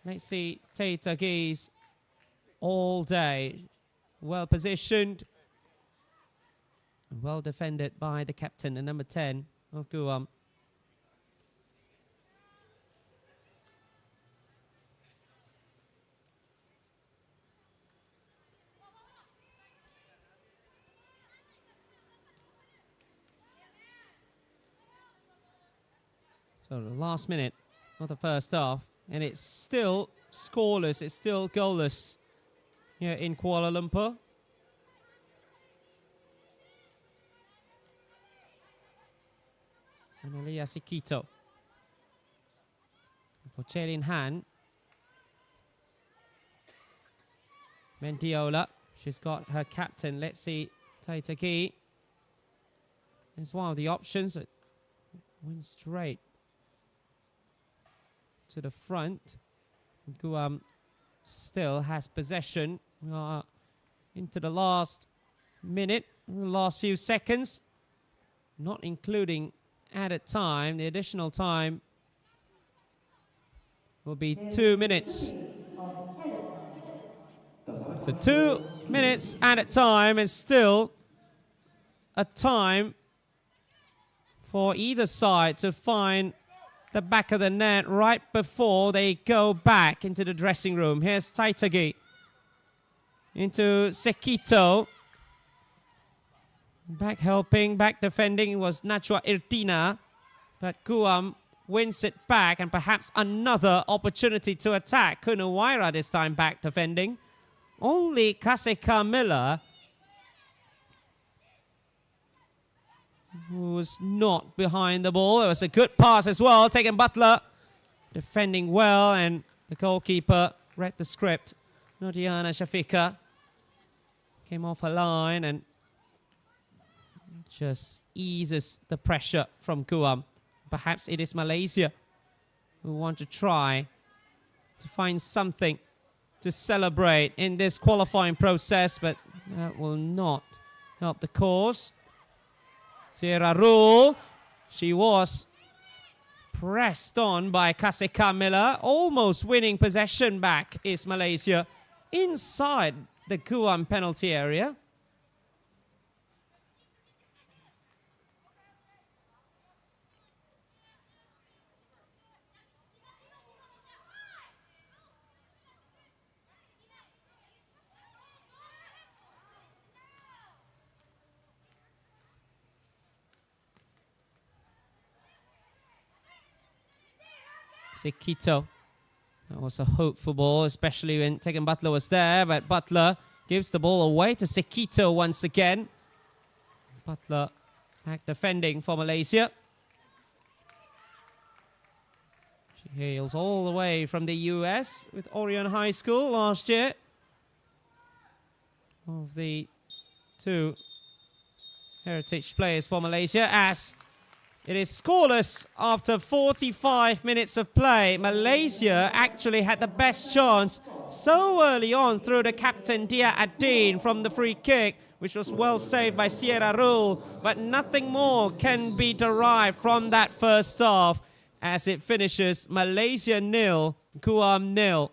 [SPEAKER 5] let's see, Taitagi's all day. Well positioned. Well defended by the captain, the number 10 of Guam. So the last minute of the first half, and it's still scoreless, it's still goalless here in Kuala Lumpur. And Aliyah Sikito. For Jaylin Han. Mendiola. She's got her captain. Let's see. Taitaki. It's one of the options. It went straight to the front. Guam still has possession. We are into the last minute, the last few seconds, not including added time. The additional time will be 2 minutes. So 2 minutes added time, and still a time for either side to find the back of the net right before they go back into the dressing room. Here's Taitagi into Sekito. Back helping, back defending was Najwa Irdina, but Guam wins it back, and perhaps another opportunity to attack. Kunuwaira this time back defending. Only Kaseka Miller, who was not behind the ball. It was a good pass as well. Tegan Butler defending well, and the goalkeeper read the script. Nodiana Shafika came off her line and just eases the pressure from Guam. Perhaps it is Malaysia who want to try to find something to celebrate in this qualifying process, but that will not help the cause. Sierra Rule, she was pressed on by Kaseka Miller. Almost winning possession back is Malaysia inside the Guam penalty area. Sekito That was a hopeful ball, especially when Tegan Butler was there, but Butler gives the ball away to Sekito once again. Butler back defending for Malaysia. She hails all the way from the US with Orion High School last year. Of the two heritage players for Malaysia, as it is scoreless after 45 minutes of play. Malaysia actually had the best chance so early on through the captain Dia Adin from the free kick, which was well saved by Sierra Rule, but nothing more can be derived from that first half as it finishes Malaysia 0, Guam 0.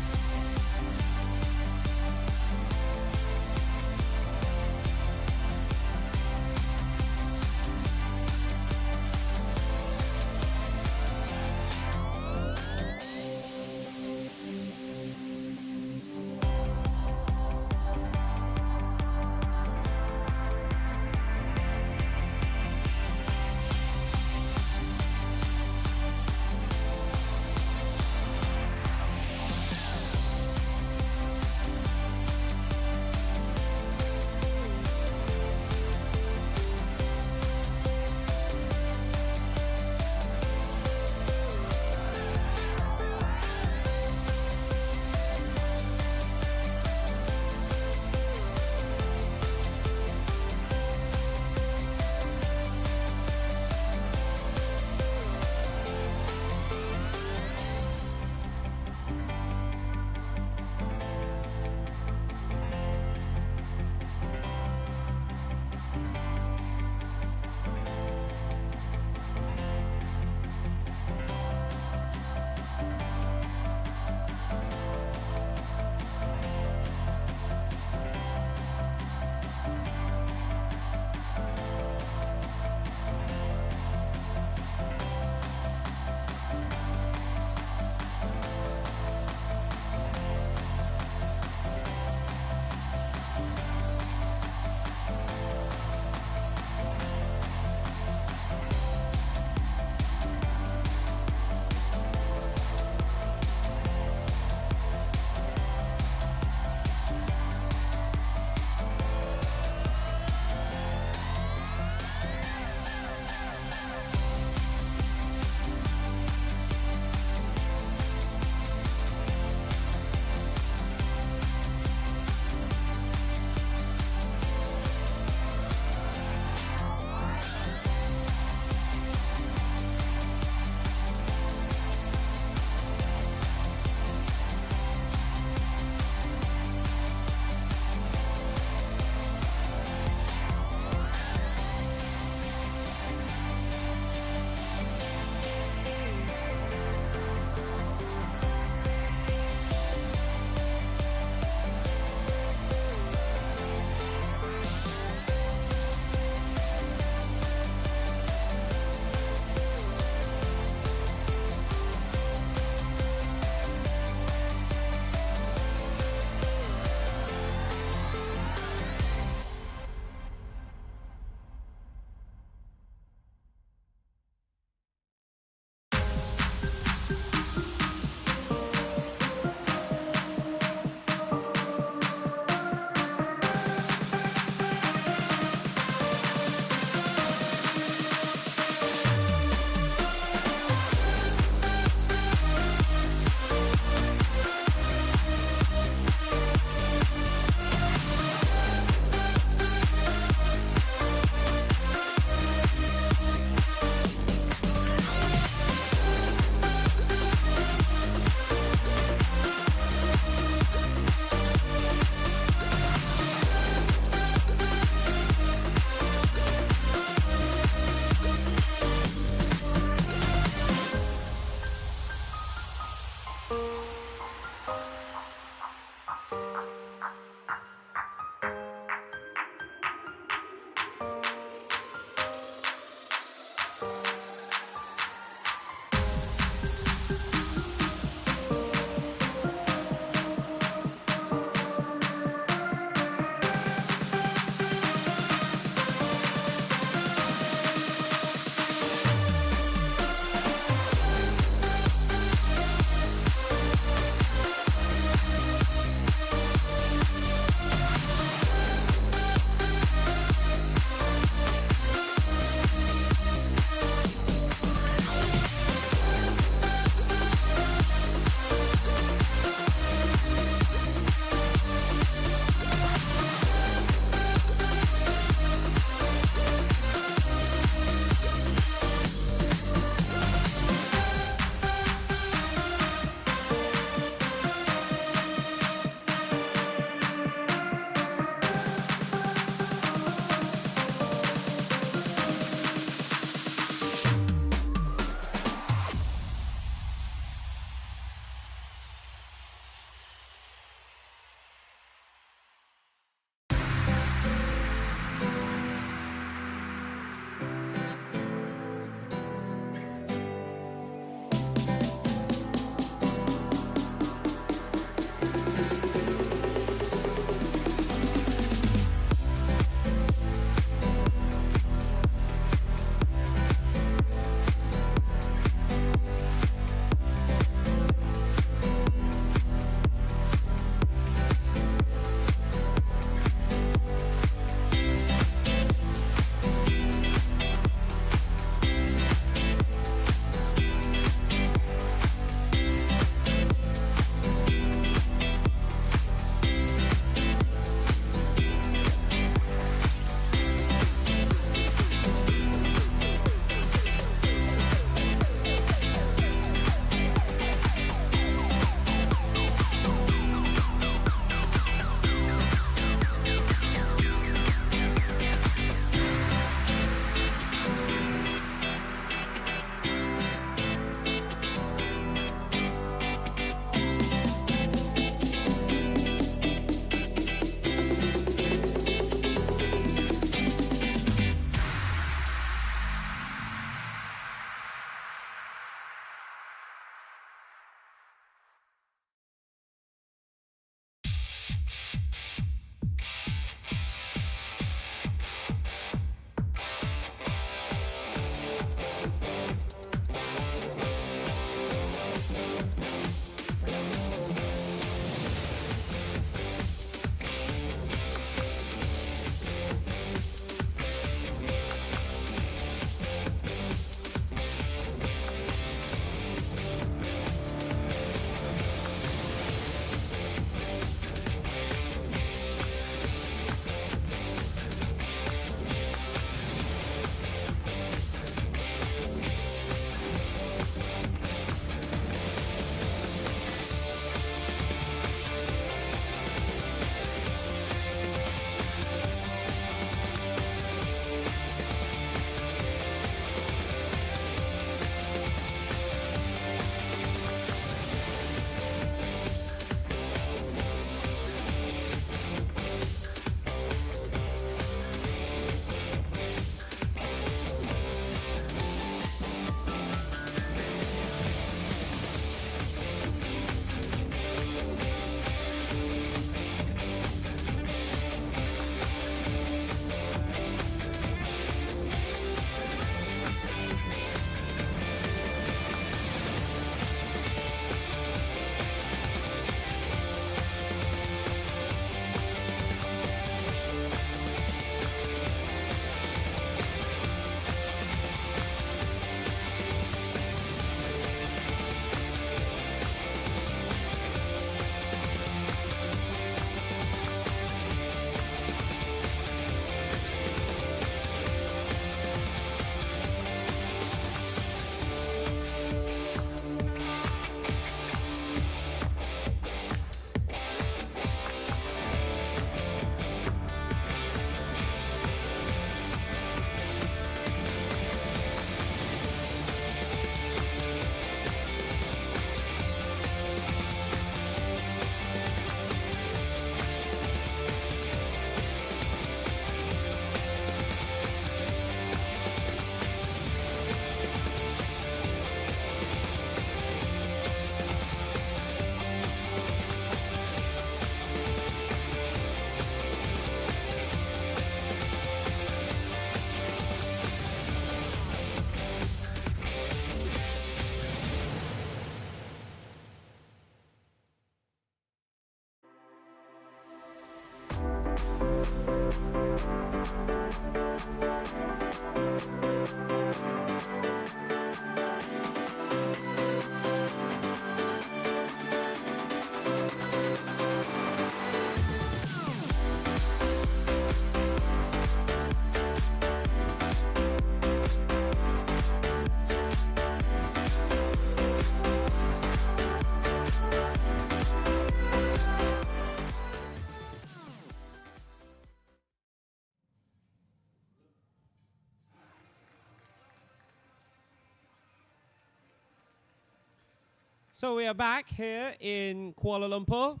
[SPEAKER 5] So we are back here in Kuala Lumpur.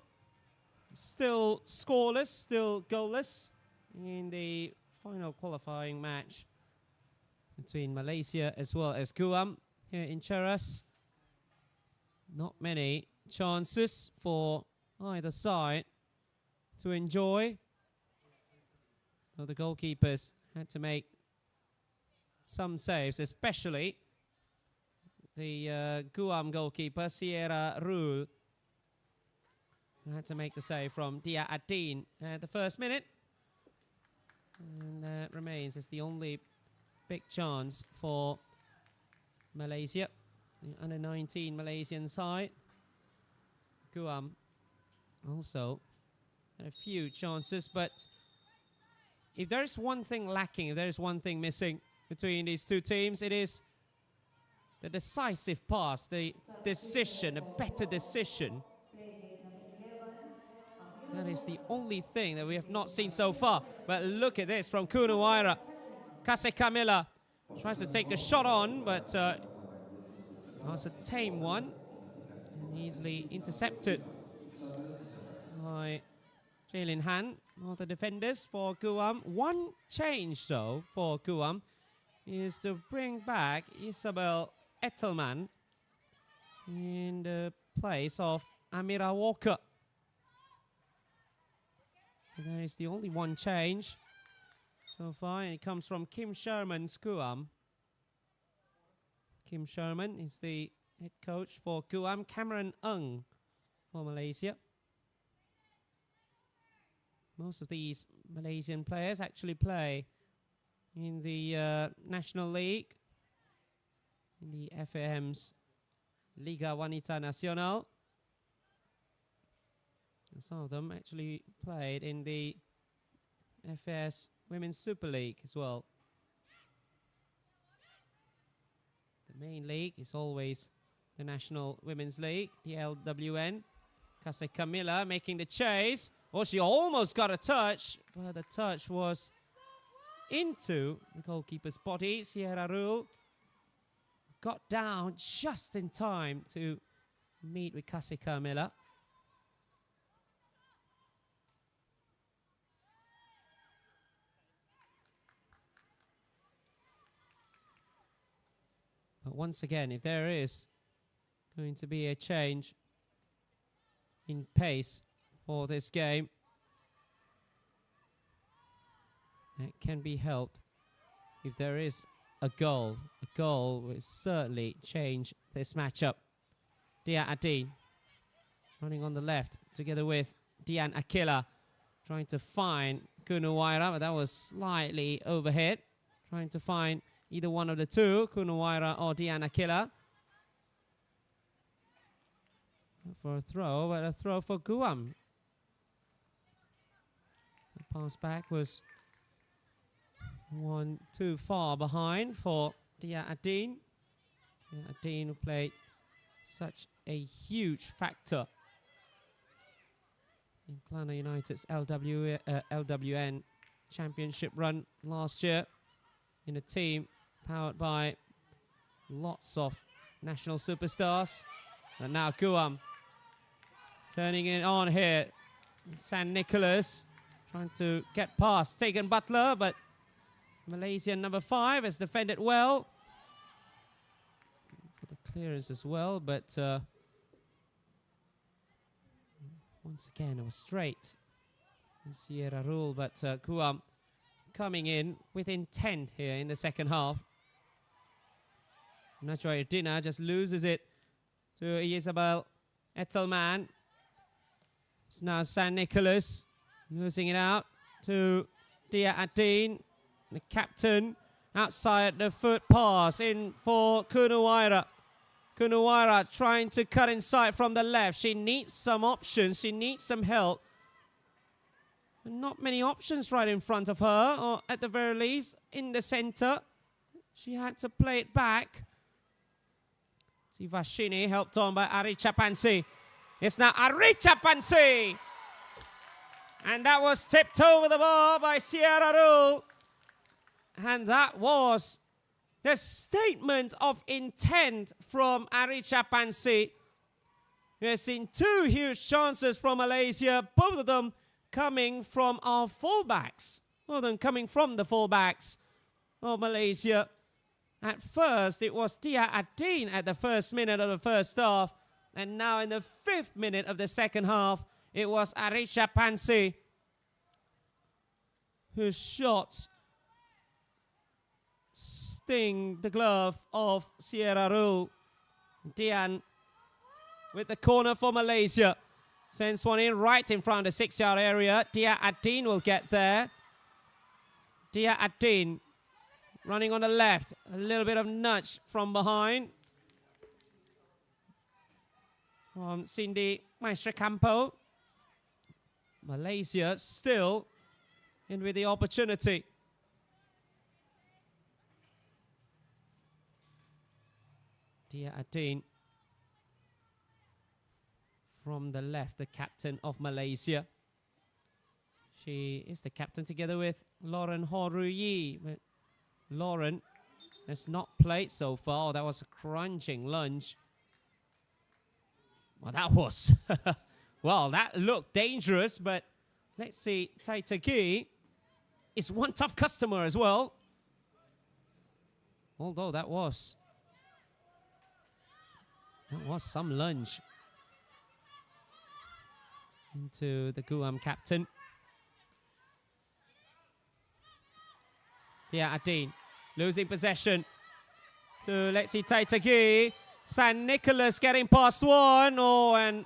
[SPEAKER 5] Still scoreless, still goalless in the final qualifying match between Malaysia as well as Guam here in Cheras. Not many chances for either side to enjoy. So the goalkeepers had to make some saves, especially the Guam goalkeeper, Sierra Rule, had to make the save from Dia Adin at the first minute. And that remains as the only big chance for Malaysia, the under-19 Malaysian side. Guam also had a few chances, but if there is one thing lacking, if there is one thing missing between these two teams, it is the decisive pass, the decision, a better decision. That is the only thing that we have not seen so far. But look at this from Kunuwaira. Kase Kamila tries to take a shot on, but that's a tame one. And easily intercepted by Jaylin Han, one of the defenders for Guam. One change, though, for Guam is to bring back Isabel Ettelman in the place of Amira Walker. And that is the only one change so far, and it comes from Kim Sherman's Guam. Kim Sherman is the head coach for Guam. Cameron Ng for Malaysia. Most of these Malaysian players actually play in the National League, in the FAM's Liga Wanita Nacional. And some of them actually played in the FS Women's Super League as well. The main league is always the National Women's League, the LWN. Kase Camila making the chase. Oh, she almost got a touch, but the touch was into the goalkeeper's body. Sierra Rule got down just in time to meet with Kase Camila. But once again, if there is going to be a change in pace for this game, that can be helped if there is a goal. A goal will certainly change this matchup. Dia Adin running on the left together with Dian Akila, trying to find Kunuwaira, but that was slightly overhead. Trying to find either one of the two, Kunuwaira or Dian Akila. For a throw, but a throw for Guam. The pass back was one too far behind for Dia Adin. Dia Adin who played such a huge factor in Kuala United's LWN championship run last year in a team powered by lots of national superstars. And now Guam turning it on here. San Nicolas trying to get past Tegan Butler, but Malaysian number 5 has defended well. For the clearance as well, but once again it was straight. Sierra Rule, but Guam coming in with intent here in the second half. Najwa Dina just loses it to Isabel Ettelman. It's now San Nicolas losing it out to Dia Adin, the captain, outside the foot pass in for Kunuwaira. Kunuwaira trying to cut inside from the left. She needs some options. She needs some help. Not many options right in front of her, or at the very least, in the center. She had to play it back. Tivashini helped on by Arichapansi. It's now Arichapansi. And that was tipped over the bar by Sierra Rule. And that was the statement of intent from Arichapansi. We have seen two huge chances from Malaysia, both of them coming from our fullbacks. Both of them coming from the fullbacks of Malaysia. At first, it was Dia Adin at the first minute of the first half. And now in the 5th minute of the second half, it was Arichapansi whose shots sting the glove of Sierra Rule. Dian with the corner for Malaysia. Sends one in right in front of the 6-yard area. Dia Adin will get there. Dia Adin running on the left. A little bit of nudge from behind. From Cindy Maestrecampo. Malaysia still in with the opportunity. Dia Adin from the left, the captain of Malaysia. She is the captain together with Lauren Horuyi. But Lauren has not played so far. Oh, that was a crunching lunge. Well, that was... well, that looked dangerous, but let's see. Taitagi is one tough customer as well. Although that was some lunge into the Guam captain. Dia Adin losing possession to Lexi Taitagi. San Nicolas getting past one. Oh, and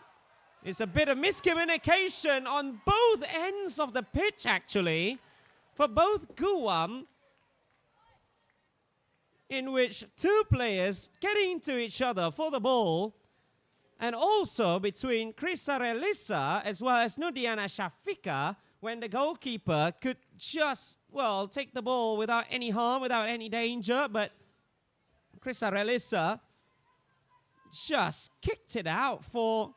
[SPEAKER 5] it's a bit of miscommunication on both ends of the pitch, actually, for both Guam, in which two players getting into each other for the ball, and also between Krisa Relissa as well as Nudiana Shafika, when the goalkeeper could just, well, take the ball without any harm, without any danger, but Krisa Relissa just kicked it out for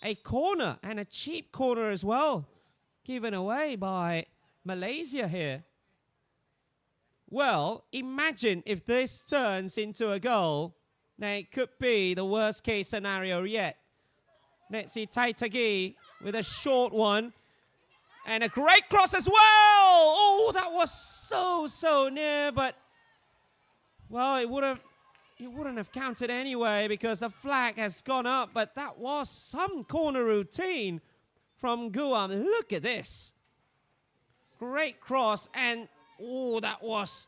[SPEAKER 5] a corner, and a cheap corner as well, given away by Malaysia here. Well, imagine if this turns into a goal. Now, it could be the worst case scenario yet. Let's see Taitagi with a short one. And a great cross as well! Oh, that was so near, but... well, it wouldn't have counted anyway because the flag has gone up, but that was some corner routine from Guam. Look at this. Great cross, and oh, that was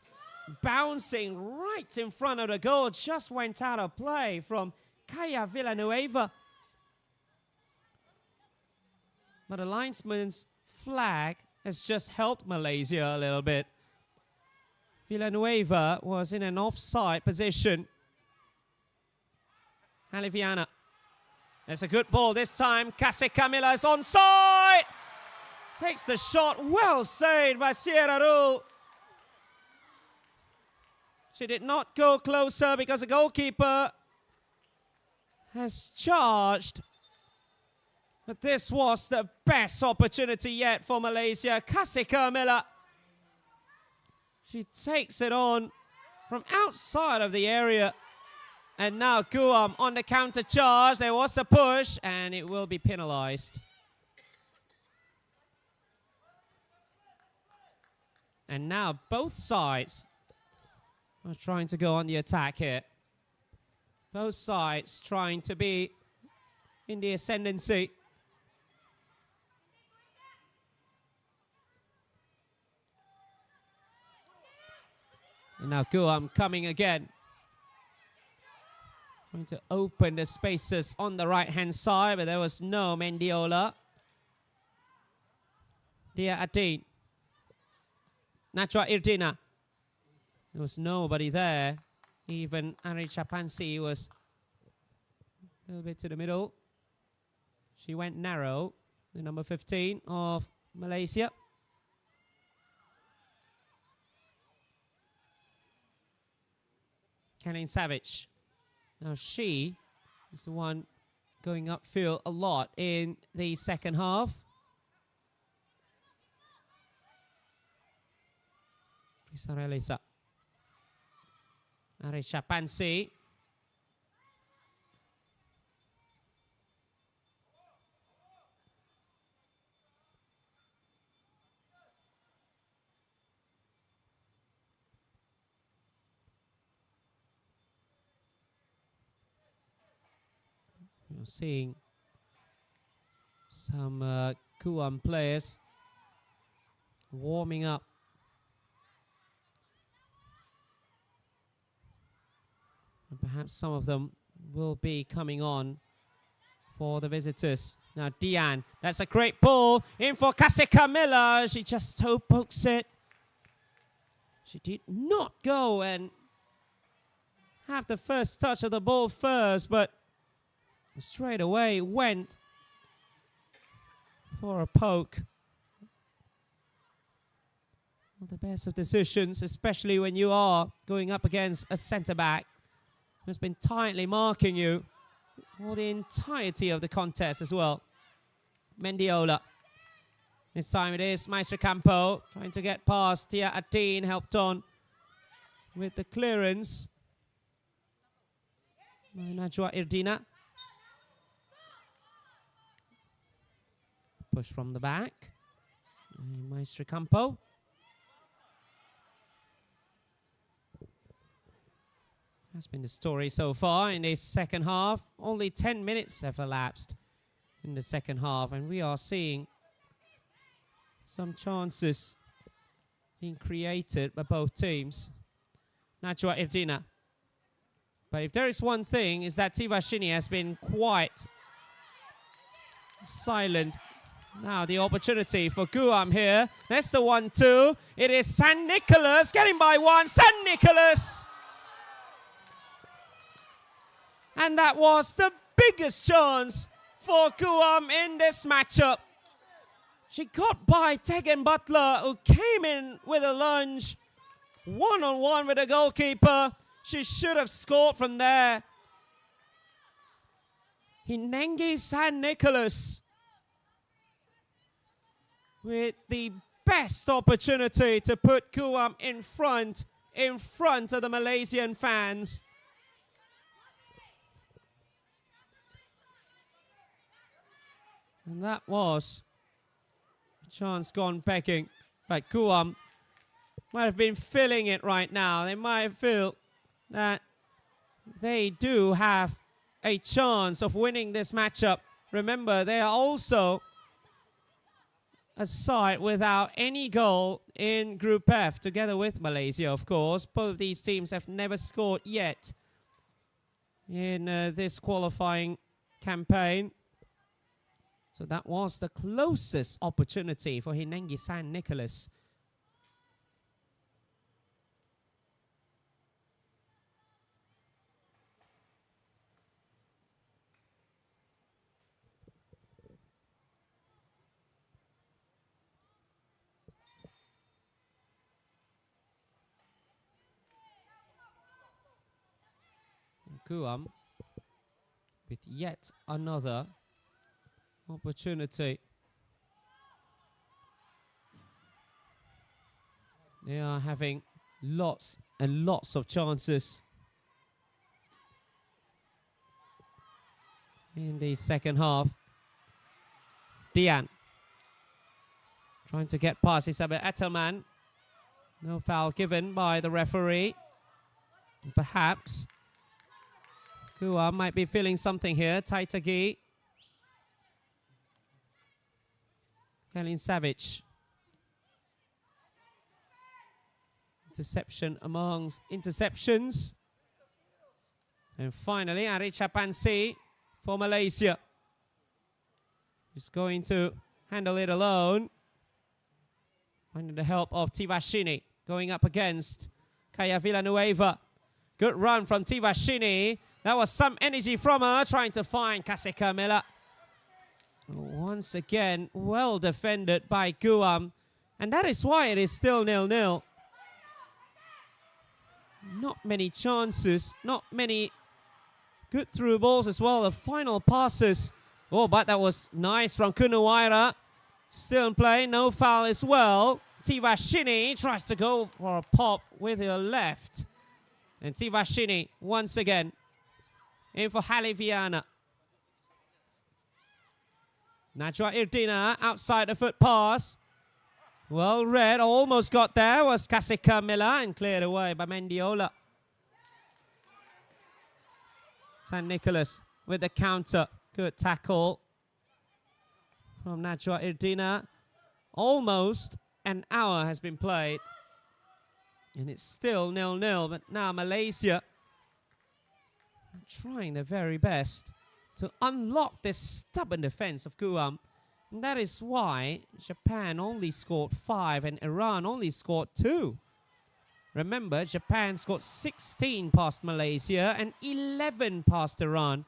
[SPEAKER 5] bouncing right in front of the goal. Just went out of play from Kaya Villanueva. But the linesman's flag has just helped Malaysia a little bit. Villanueva was in an offside position. Aliviana. That's a good ball this time. Kase Camila is onside. Takes the shot. Well saved by Sierra Rule. She did not go closer because the goalkeeper has charged. But this was the best opportunity yet for Malaysia. Kase Camila. She takes it on from outside of the area. And now Guam on the counter charge. There was a push, and it will be penalized. And now both sides are trying to go on the attack here. Both sides trying to be in the ascendancy. And now Guam coming again. Trying to open the spaces on the right-hand side, but there was no Mendiola. Dia Adin. Najwa Irdina. There was nobody there. Even Ari Chapansi was a little bit to the middle. She went narrow, the number 15 of Malaysia. Kanin Savage. Now she is the one going upfield a lot in the second half. Prisarelisa. Ari Chapansi. You're seeing some Guam players warming up. And perhaps some of them will be coming on for the visitors. Now Dian, that's a great ball in for Kasika Miller. She just toe pokes it. She did not go and have the first touch of the ball first, but straight away went for a poke. Not the best of decisions, especially when you are going up against a centre-back who's been tightly marking you for the entirety of the contest as well. Mendiola. This time it is Maestro Campo trying to get past. Tia Atin helped on with the clearance. Najwa Irdina. Push from the back. Maestro Campo. That's been the story so far in this second half. Only 10 minutes have elapsed in the second half, and we are seeing some chances being created by both teams. Najwa Irdina. But if there is one thing, is that Tivashini has been quite silent. Now the opportunity for Guam here. That's the 1-2. It is San Nicolas getting by one. San Nicolas! And that was the biggest chance for Guam in this matchup. She got by Tegan Butler, who came in with a lunge. One-on-one with the goalkeeper. She should have scored from there. Hinengi San Nicolas with the best opportunity to put Guam in front of the Malaysian fans. And that was a chance gone begging. But Guam might have been feeling it right now. They might feel that they do have a chance of winning this matchup. Remember, they are also a side without any goal in Group F, together with Malaysia, of course. Both of these teams have never scored yet in this qualifying campaign. So that was the closest opportunity for Hinengi San Nicolas. Guam with yet another opportunity. They are having lots and lots of chances in the second half. Dian trying to get past Isabel Ettelman. No foul given by the referee. Perhaps Guam might be feeling something here. Taitagi. Kanin Savage. Interception amongst interceptions. And finally, Ari Chapansi for Malaysia. He's going to handle it alone. Finding the help of Tivashini going up against Kaya Villanueva. Good run from Tivashini. That was some energy from her, trying to find Kasika Miller. Once again, well defended by Guam. And that is why it is still 0-0. Not many chances, not many good through balls as well. The final passes. Oh, but that was nice from Kunawaira. Still in play, no foul as well. Tivashini tries to go for a pop with her left. And Tivashini once again in for Haliviana. Najwa Irdina outside the foot pass. Well read, almost got there, was Kasika Miller and cleared away by Mendiola. San Nicolas with the counter. Good tackle from Najwa Irdina. Almost an hour has been played. And it's still 0-0, but now Malaysia trying their very best to unlock this stubborn defense of Guam. And that is why Japan only scored 5 and Iran only scored 2. Remember, Japan scored 16 past Malaysia and 11 past Iran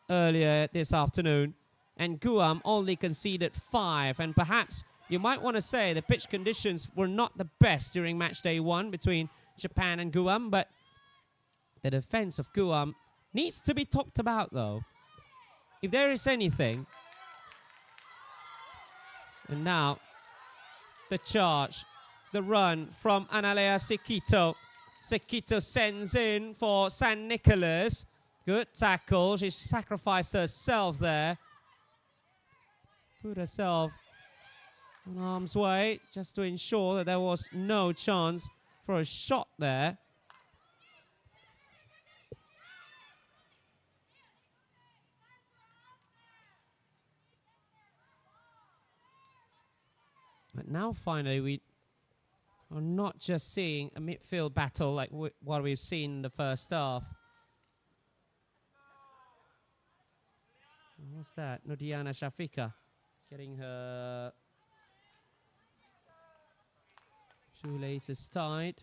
[SPEAKER 5] earlier this afternoon. And Guam only conceded 5. And perhaps you might want to say the pitch conditions were not the best during match day 1 between Japan and Guam. But the defense of Guam needs to be talked about, though. If there is anything. And now, the charge, the run from Analea Sekito. Sekito sends in for San Nicolas. Good tackle. She sacrificed herself there. Put herself in harm's way just to ensure that there was no chance for a shot there. But now finally we are not just seeing a midfield battle like what we've seen in the first half. What's that? Nodiana Shafika getting her shoelaces tied.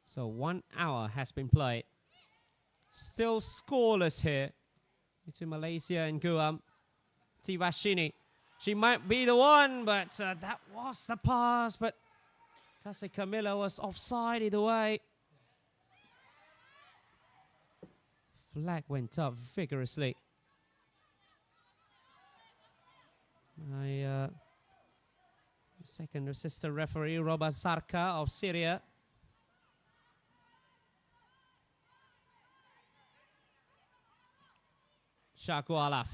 [SPEAKER 5] So 1 hour has been played. Still scoreless here between Malaysia and Guam. Tivashini. She might be the one, but that was the pass. But Kasika Miller was offside either way. Flag went up vigorously. My second assistant referee, Roba Zarka of Syria. Shakualaf.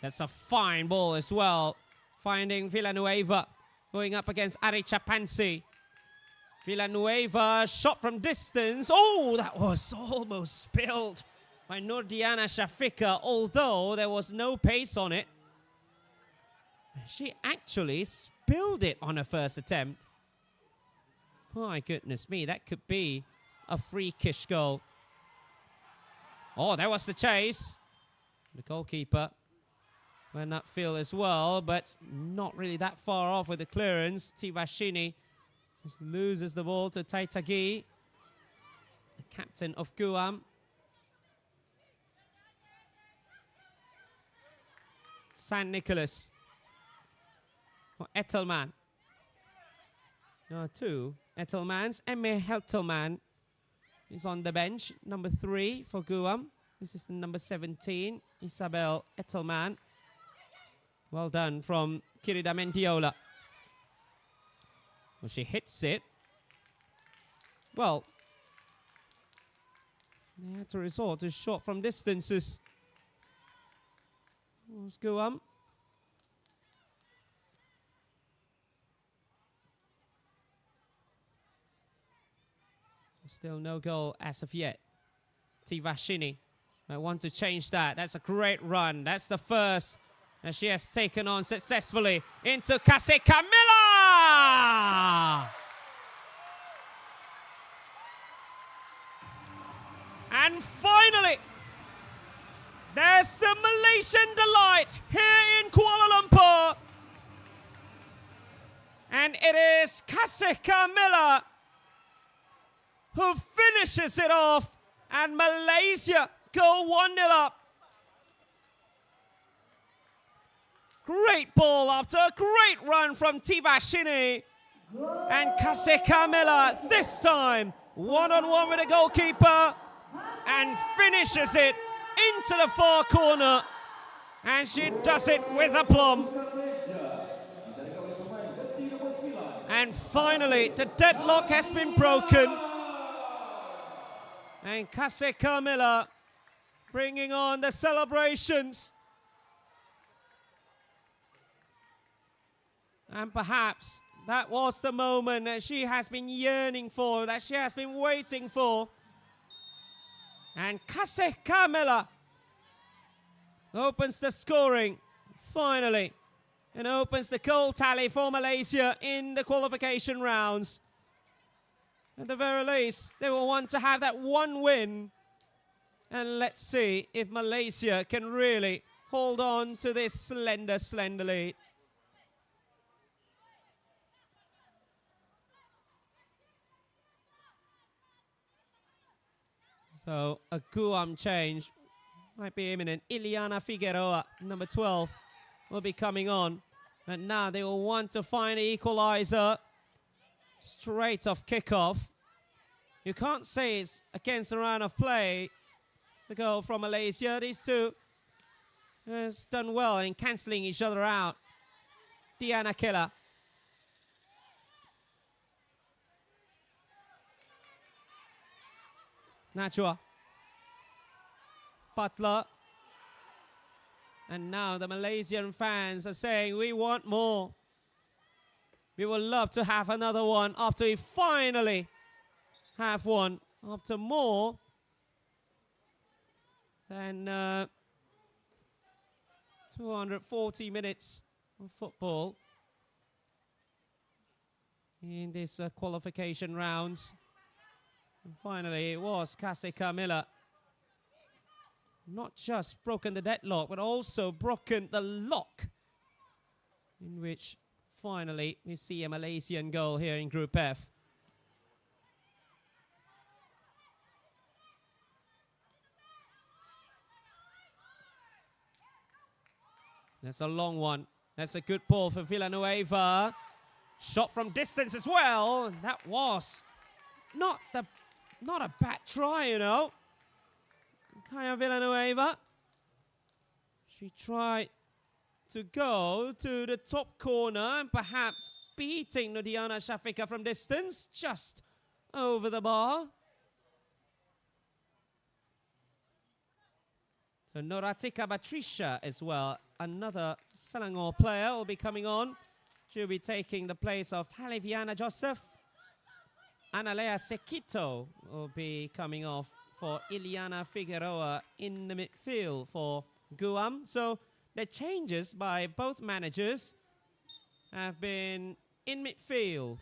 [SPEAKER 5] That's a fine ball as well. Finding Villanueva. Going up against Ari Chapansi. Villanueva shot from distance. Oh, that was almost spilled by Nurdiana Shafika, although there was no pace on it. She actually spilled it on her first attempt. My goodness me, that could be a free kick goal. Oh, there was the chase. The goalkeeper went upfield as well, but not really that far off with the clearance. Tivashini just loses the ball to Taitagi, the captain of Guam. San Nicolas for Ettelman. Two Ettelmans. Emme Heltelman is on the bench, number 3 for Guam. This is the number 17, Isabel Ettelman. Well done from Kirida Mendiola. Well, she hits it. Well, they had to resort to shot from distances. Let's go on. Still no goal as of yet. Tivashini. I want to change that. That's a great run. That's the first And she has taken on successfully into Kase Camilla! And finally, there's the Malaysian delight here in Kuala Lumpur. And it is Kase Camilla who finishes it off, and Malaysia go 1-0 up. Great ball after a great run from Tibashini. And Kase Camilla this time one-on-one with the goalkeeper and finishes it into the far corner. And she does it with aplomb. And finally, the deadlock has been broken. And Kase Camilla bringing on the celebrations. And perhaps that was the moment that she has been yearning for, that she has been waiting for. And Kase Camilla opens the scoring, finally, and opens the goal tally for Malaysia in the qualification rounds. At the very least, they will want to have that one win. And let's see if Malaysia can really hold on to this slender, slender lead. So a Guam change might be imminent. Ileana Figueroa, number 12, will be coming on. And now they will want to find an equalizer straight off kickoff. You can't say it's against the round of play. The goal from Malaysia. These two has done well in cancelling each other out. Diana Killer. Nachua. Butler. And now the Malaysian fans are saying, we want more. We would love to have another one after we finally have one. After more than 240 minutes of football in this qualification rounds. And finally, it was Kase Camilla. Not just broken the deadlock, but also broken the lock, in which finally we see a Malaysian goal here in Group F. That's a long one. That's a good ball for Villanueva. Shot from distance as well. That was not a bad try, you know. Kaya Villanueva. She tried to go to the top corner and perhaps beating Nodiana Shafika from distance, just over the bar. So Noratika Patricia as well, another Selangor player, will be coming on. She'll be taking the place of Haliviana Joseph. Analea Sekito will be coming off for Ileana Figueroa in the midfield for Guam. So the changes by both managers have been in midfield.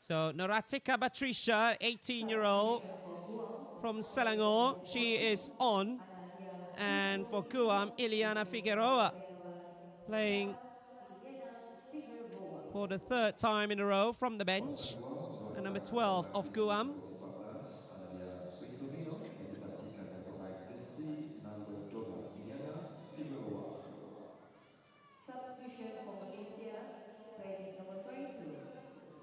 [SPEAKER 5] So Noratika Patricia, 18-year-old from Selangor, she is on. And for Guam, Ileana Figueroa playing for the third time in a row from the bench. And number 12 of Guam.
[SPEAKER 6] Analia Sweetovino yang digantikan oleh pemain jersey number 12 Ileana Figueroa.
[SPEAKER 7] Substitution for Malaysia, players number 22.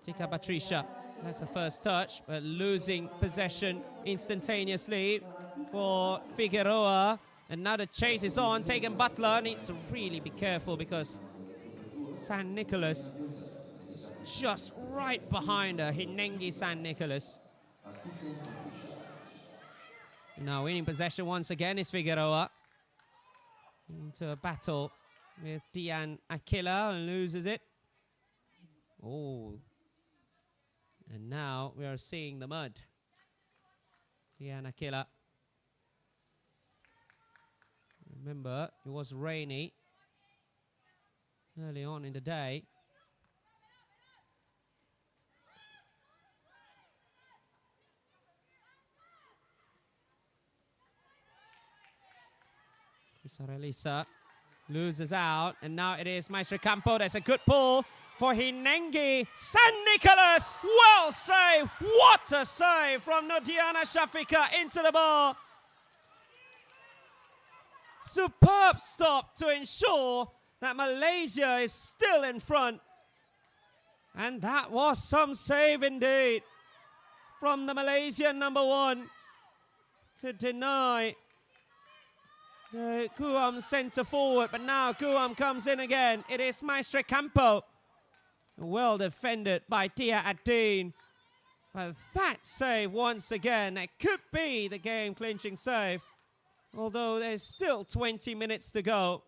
[SPEAKER 5] Tika Patricia, that's the first touch, but losing possession instantaneously for Figueroa. And now the chase is on, taken Butler, needs to really be careful because San Nicolas is just right behind her, Hinengi San Nicolas. Now winning possession once again is Figueroa. Into a battle with Dian Aquila and loses it. Oh. And now we are seeing the mud. Dian Aquila. Remember, it was rainy early on in the day. Sarelisa loses out, and now it is Maestro Campo. That's a good pull for Hinengi. San Nicolas, well saved. What a save from Nodiana Shafika into the ball. Superb stop to ensure that Malaysia is still in front. And that was some save indeed from the Malaysian number 1 to deny the Guam centre forward, but now Guam comes in again. It is Maestro Campo. Well defended by Tia Adin. But that save once again, that could be the game clinching save. Although there's still 20 minutes to go.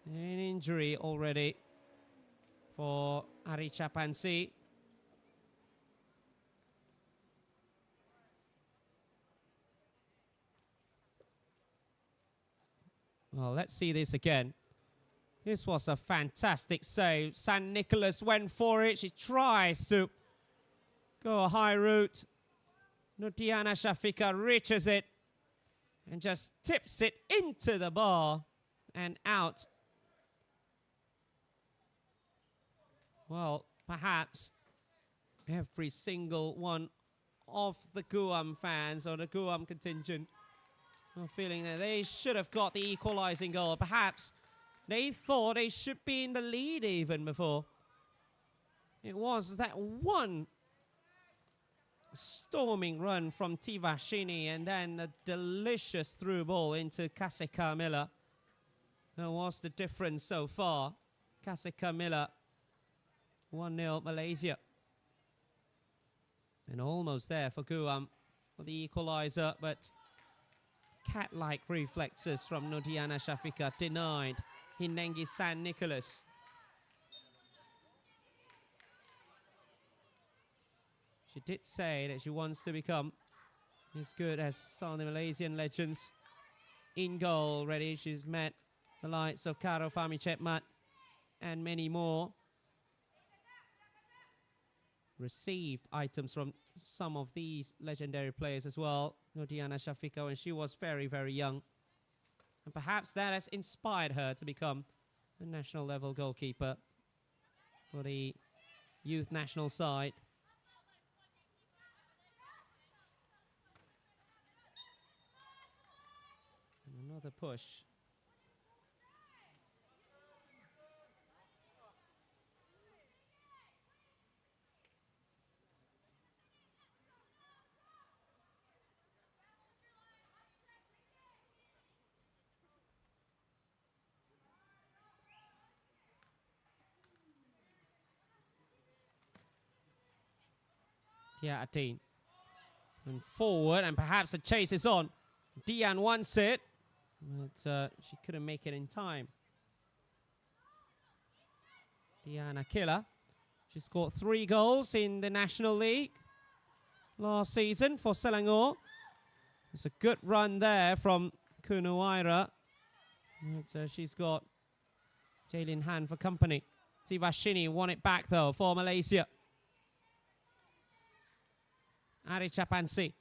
[SPEAKER 5] An injury already for Ari Chapansi. Well, let's see this again. This was a fantastic save. San Nicolas went for it. She tries to go a high route. Nodiana Shafika reaches it and just tips it into the bar and out. Well, perhaps every single one of the Guam fans or the Guam contingent are feeling that they should have got the equalizing goal. Perhaps they thought they should be in the lead even before. It was that one storming run from Tivashini and then a delicious through ball into Kasika Miller. That was the difference so far. Kasika Miller, 1-0 Malaysia. And almost there for Guam for the equalizer, but cat-like reflexes from Nodiana Shafika denied Hinengi San Nicolas. She did say that she wants to become as good as some of the Malaysian legends. In goal already, she's met the likes of Karo Fami Chetmat and many more. Received items from some of these legendary players as well. Nodiana Shafika when she was very, very young. And perhaps that has inspired her to become a national level goalkeeper for the youth national side. And another push. Yeah, Atin. And forward, and perhaps a chase is on. Dian wants it, but she couldn't make it in time. Diana Killer. She scored 3 goals in the National League last season for Selangor. It's a good run there from Kunuwaira. But she's got Jaylin Han for company. Tivashini won it back though for Malaysia. Ari Chapansi.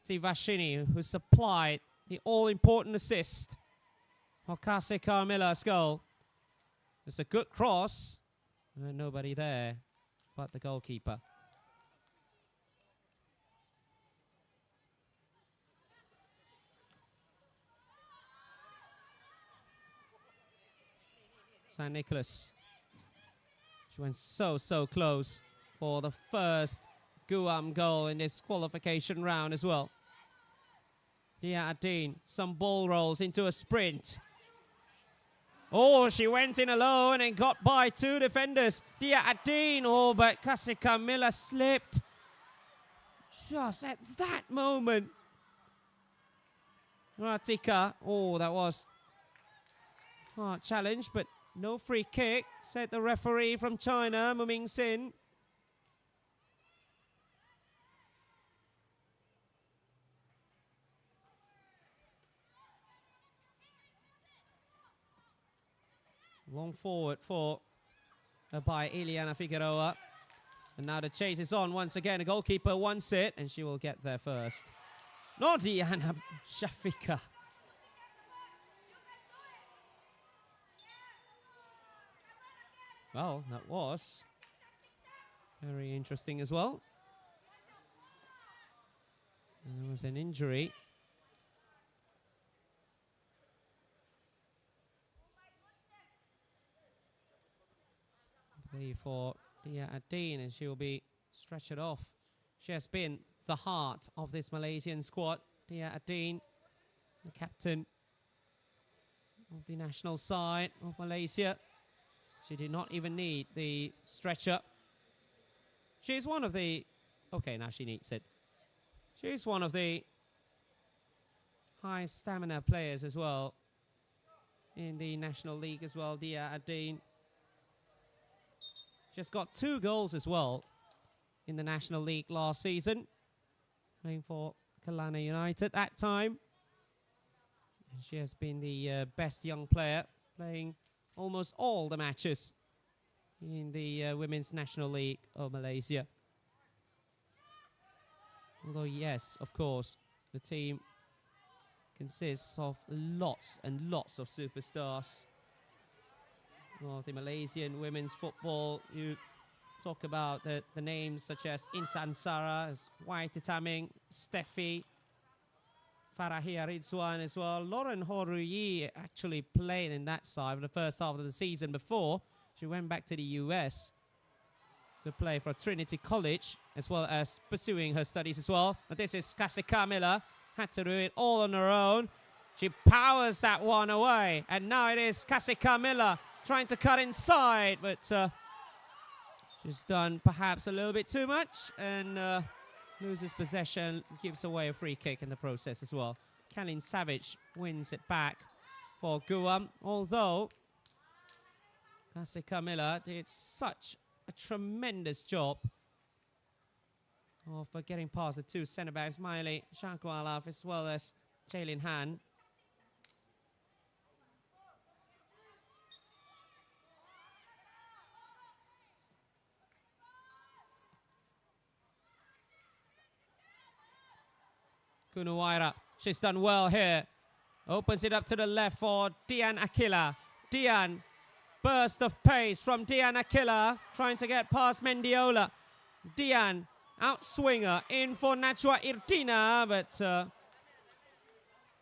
[SPEAKER 5] Tivashini, who supplied the all-important assist for Kase Carmilla's goal. It's a good cross. Nobody there but the goalkeeper. San Nicolas. She went so close for the first Guam goal in this qualification round as well. Dia Adin, some ball rolls into a sprint. Oh, she went in alone and got by 2 defenders. Dia Adin, oh, but Kasika Miller slipped just at that moment. Ratika, oh, that was hard challenge, but no free kick, said the referee from China, Muming Sin. Long forward for by Ileana Figueroa. And now the chase is on once again. The goalkeeper wants it, and she will get there first. Nordiana Shafika. Well, that was very interesting as well. And there was an injury. I believe for Dia Adin, and she will be stretched off. She has been the heart of this Malaysian squad. Dia Adin, the captain of the national side of Malaysia. She did not even need the stretcher. She's one of the... Okay, now she needs it. She's one of the high stamina players as well in the National League as well, Dia Adin. Just got 2 goals as well in the National League last season, playing for Kuala United that time. And she has been the best young player, playing almost all the matches in the Women's National League of Malaysia. Although, yes, of course, the team consists of lots and lots of superstars. Of the Malaysian women's football, you talk about the names such as Intan Sara, Wai Titaming, Steffi, Farahia Rizwan as well. Lauren Horuyi actually played in that side for the first half of the season before she went back to the US to play for Trinity College, as well as pursuing her studies as well. But this is Kasika Miller, had to do it all on her own. She powers that one away, and now it is Kasika Miller trying to cut inside, but she's done perhaps a little bit too much and loses possession, gives away a free kick in the process as well. Kalin Savage wins it back for Guam, although Kasika Miller did such a tremendous job of getting past the 2 centre-backs, Miley Shakwalaf as well as Jaylin Han. Kunuwaira, she's done well here. Opens it up to the left for Dian Akila. Dian, burst of pace from Dian Akila, trying to get past Mendiola. Dian, outswinger, in for Najwa Irdina, but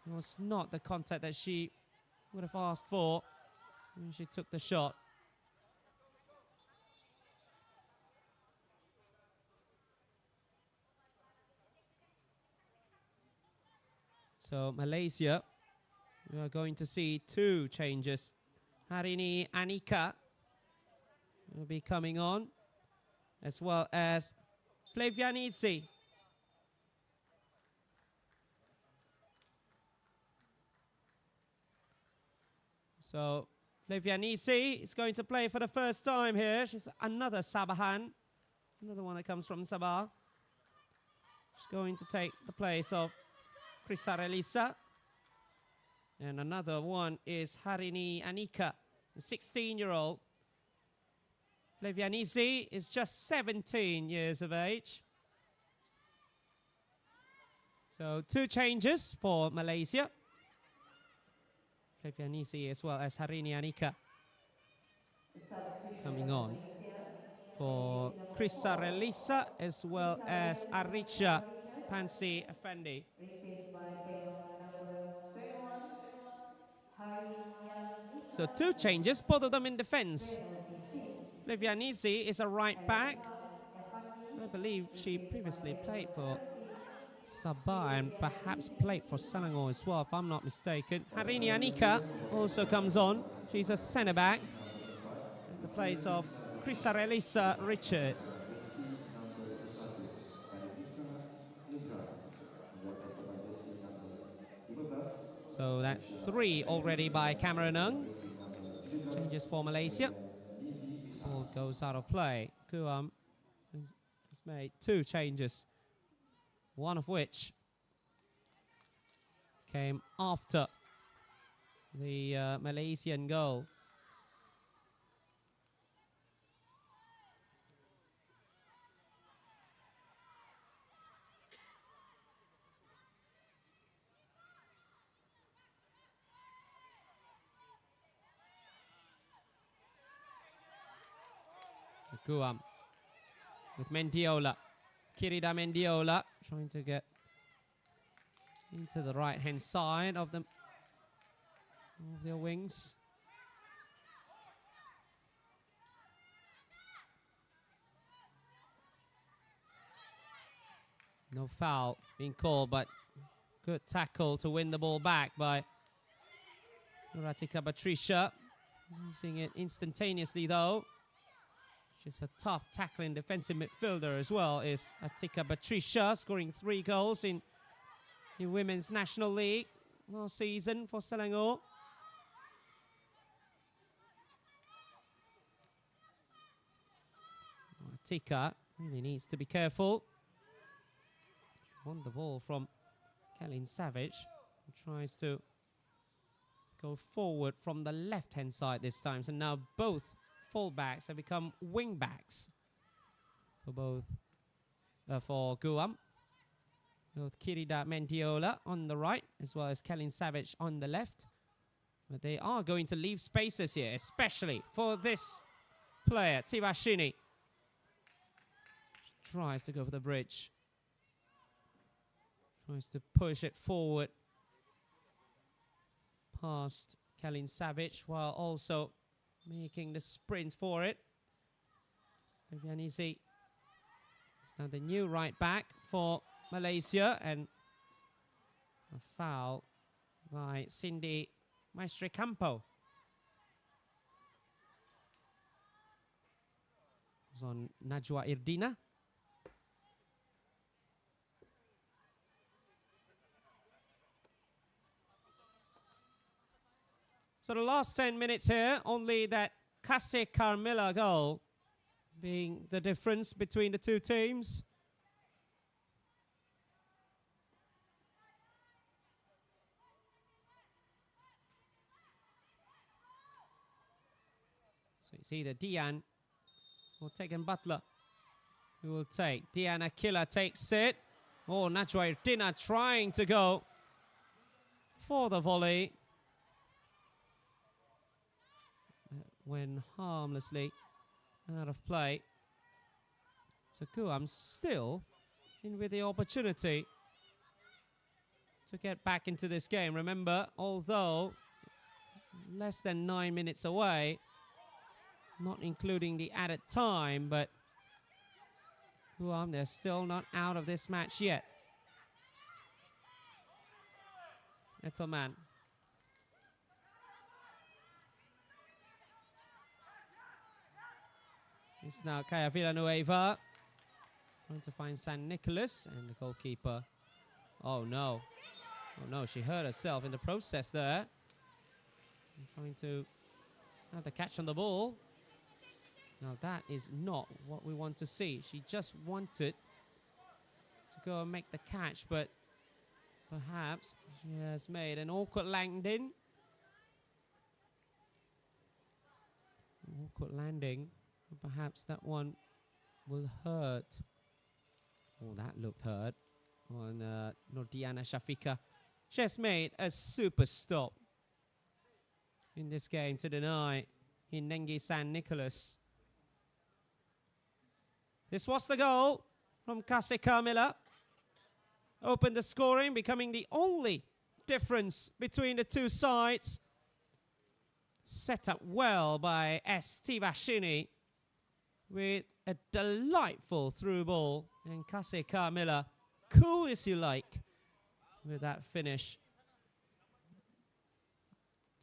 [SPEAKER 5] it was not the contact that she would have asked for when she took the shot. So Malaysia, we are going to see 2 changes. Harini Anika will be coming on, as well as Flavianisi. So Flavianisi is going to play for the first time here. She's another Sabahan, another one that comes from Sabah. She's going to take the place of Krisarelisa. And another one is Harini Anika, the 16-year-old. Flavianisi is just 17 years of age. So 2 changes for Malaysia. Flavianisi as well as Harini Anika coming on for Krisarelisa as well as Aricha Pansi Effendi.
[SPEAKER 7] Replaced by player number 21, Hari Yang Nika.
[SPEAKER 5] So 2 changes, both of them in defense.
[SPEAKER 7] Penalty kick.
[SPEAKER 5] Flavianisi is a right back.
[SPEAKER 7] Effendi.
[SPEAKER 5] I believe she previously played for Sabah and perhaps played for Selangor as well, if I'm not mistaken. Harini Anika also comes on. She's a centre-back in the place of Krisarelisa Richard. So that's 3 already by Cameron Ng. Changes for Malaysia. This ball goes out of play. Guam has made 2 changes, one of which came after the Malaysian goal. Guam with Mendiola. Kirida Mendiola trying to get into the right-hand side of their wings. No foul being called, but good tackle to win the ball back by Ratika Patricia. Losing it instantaneously though. She's a tough tackling defensive midfielder as well, is Atika Patricia, scoring 3 goals in Women's National League last season for Selangor. Atika really needs to be careful. Won the ball from Kalin Savage, who tries to go forward from the left-hand side this time. So now both fullbacks have become wing-backs for Guam. Both Kirida Mendiola on the right, as well as Kalin Savage on the left. But they are going to leave spaces here, especially for this player, Tivashini. Tries to go for the bridge. Tries to push it forward past Kalin Savage while also making the sprint for it. Vivianisi is now the new right back for Malaysia, and a foul by Cindy Maestricampo. It was on Najwa Irdina. So the last 10 minutes here, only that Kasih Carmilla goal being the difference between the two teams. So it's either Dian or Tegan Butler who will take. Dian Akila takes it. Oh, Najwa Irdina trying to go for the volley. When harmlessly out of play. So Guam still in with the opportunity to get back into this game. Remember, although less than 9 minutes away, not including the added time, but Guam, they're still not out of this match yet. Etelman. It's now Kaya Villanueva trying to find San Nicolas, and the goalkeeper. Oh no. Oh no, she hurt herself in the process there. And trying to have the catch on the ball. Now that is not what we want to see. She just wanted to go and make the catch, but perhaps she has made an awkward landing. Awkward landing. Perhaps that one will hurt. Oh, that looked hurt on Nordiana Shafika. She has made a super stop in this game to deny Hinengi San Nicolas. This was the goal from Kasih Carmilla. Opened the scoring, becoming the only difference between the two sides. Set up well by S. Tivashini with a delightful through ball, and Kasih Carmilla, cool as you like, with that finish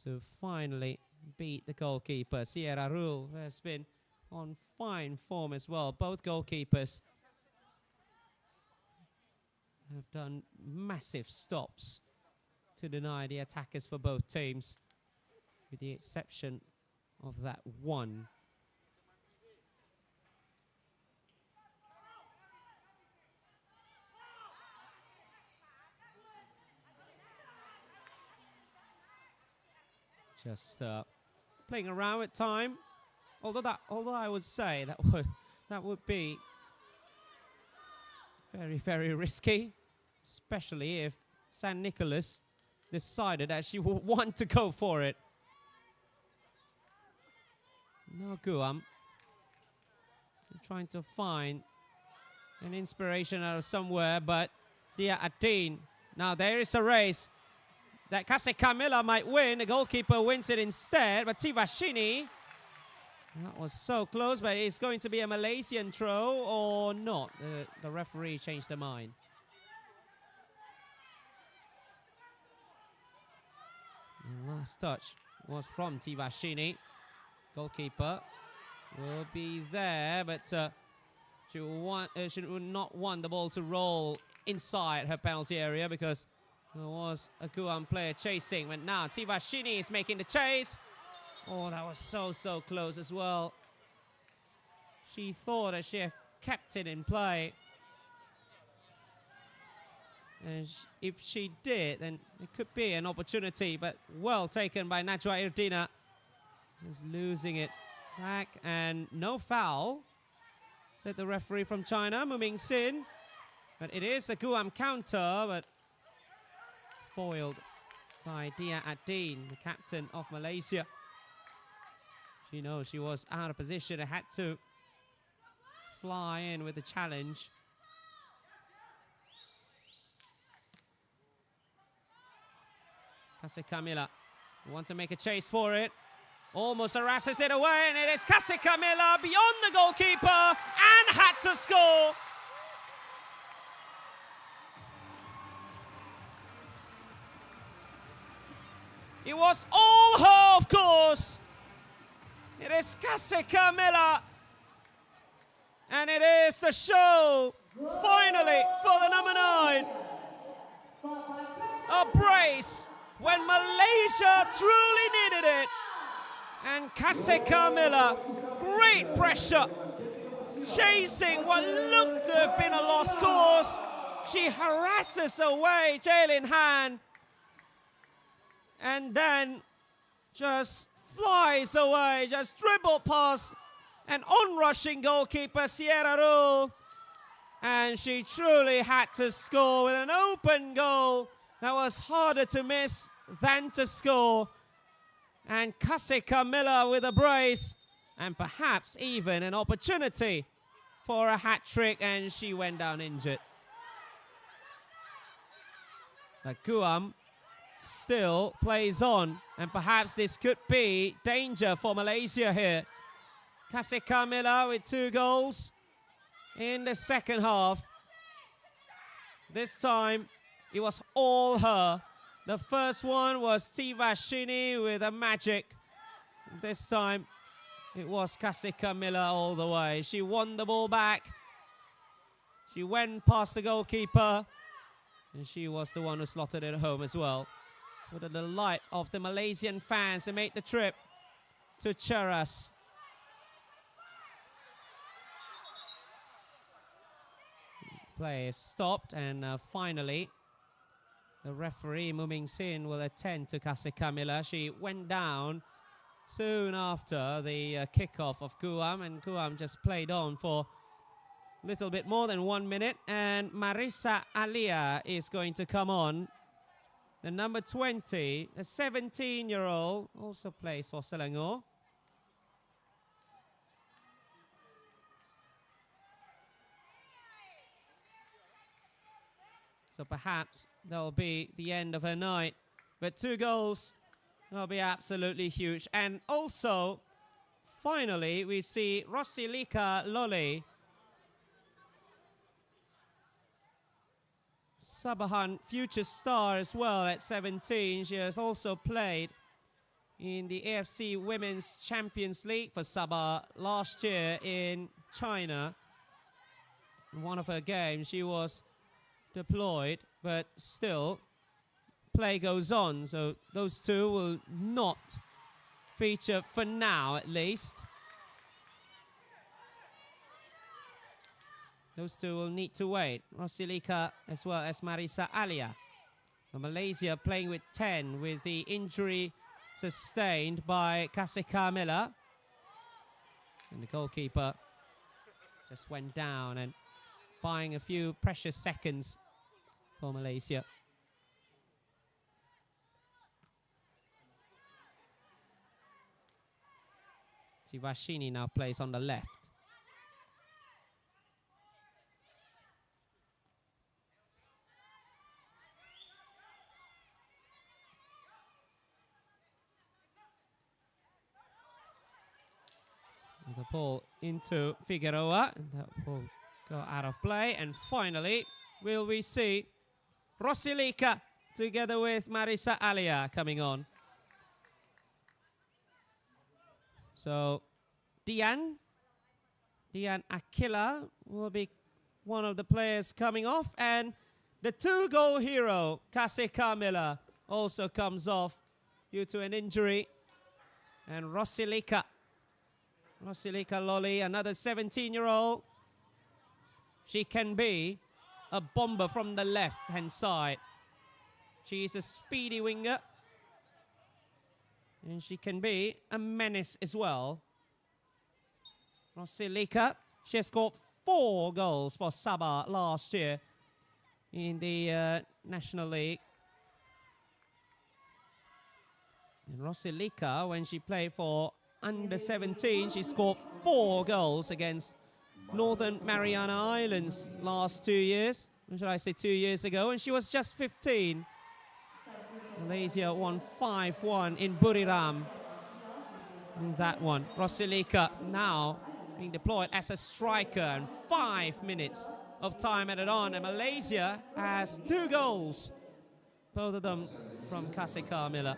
[SPEAKER 5] to finally beat the goalkeeper. Sierra Rule has been on fine form as well. Both goalkeepers have done massive stops to deny the attackers for both teams, with the exception of that one. Just playing around with time, although I would say that would be very, very risky, especially if San Nicolas decided that she would want to go for it. No, Guam trying to find an inspiration out of somewhere, but Dia Adin. Now there is a race that Kase Camilla might win. The goalkeeper wins it instead, but Tivashini, that was so close, but it's going to be a Malaysian throw or not. The referee changed their mind. And last touch was from Tivashini. Goalkeeper will be there, but she would not want the ball to roll inside her penalty area because there was a Guam player chasing. But now Tivashini is making the chase. Oh, that was so close as well. She thought that she had kept it in play. And if she did, then it could be an opportunity, but well taken by Najwa Irdina. Just losing it back, and no foul, said the referee from China, Muming Sin. But it is a Guam counter, but foiled by Dia Adin, the captain of Malaysia. She knows she was out of position and had to fly in with the challenge. Kase Camilla want to make a chase for it. Almost harasses it away, and it is Kase Camilla beyond the goalkeeper and had to score. It was all her, of course. It is Kase Camilla. And it is the show, finally, for the number 9. A brace when Malaysia truly needed it. And Kase Camilla, great pressure, chasing what looked to have been a lost cause. She harasses away jail in hand, and then just flies away, just dribbled past an onrushing goalkeeper, Sierra Rule. And she truly had to score with an open goal that was harder to miss than to score. And Kase Camilla with a brace, and perhaps even an opportunity for a hat-trick, and she went down injured. But Guam still plays on, and perhaps this could be danger for Malaysia here. Kase Camilla with 2 goals in the second half. This time it was all her. The first one was Tivashini with a magic. This time it was Kase Camilla all the way. She won the ball back. She went past the goalkeeper, and she was the one who slotted it home as well. For the delight of the Malaysian fans who made the trip to Cheras. Play is stopped, and finally the referee, Muming Sin, will attend to Kase Camilla. She went down soon after the kickoff of Guam, and Guam just played on for a little bit more than 1 minute. And Marisa Alia is going to come on. The number 20, a 17-year-old, also plays for Selangor. So perhaps that'll be the end of her night. But 2 goals, that'll be absolutely huge. And also, finally, we see Rosilika Lole, Sabahan future star as well at 17. She has also played in the AFC Women's Champions League for Sabah last year in China. In one of her games, she was deployed, but still, play goes on. So those 2 will not feature for now, at least. Those 2 will need to wait. Rosilika as well as Marisa Alia. Malaysia playing with 10 with the injury sustained by Kase Camilla. And the goalkeeper just went down and buying a few precious seconds for Malaysia. Tivashini now plays on the left. ball into Figueroa, and that will go out of play. And finally, will we see Rosilika together with Marisa Alia coming on. So Dian Akila will be one of the players coming off, and the 2-goal hero, Kasih Kamila, also comes off due to an injury. And Rosilika Loli, another 17-year-old. She can be a bomber from the left-hand side. She is a speedy winger. And she can be a menace as well. Rosilika, she has scored 4 goals for Sabah last year in the National League. And Rosilika, when she played for under 17, she scored 4 goals against Northern Mariana Islands last 2 years. Or should I say 2 years ago? And she was just 15. Malaysia won 5-1 in Buriram. In that one, Rosilika now being deployed as a striker, and 5 minutes of time added on, and Malaysia has 2 goals, both of them from Kasih Kamila.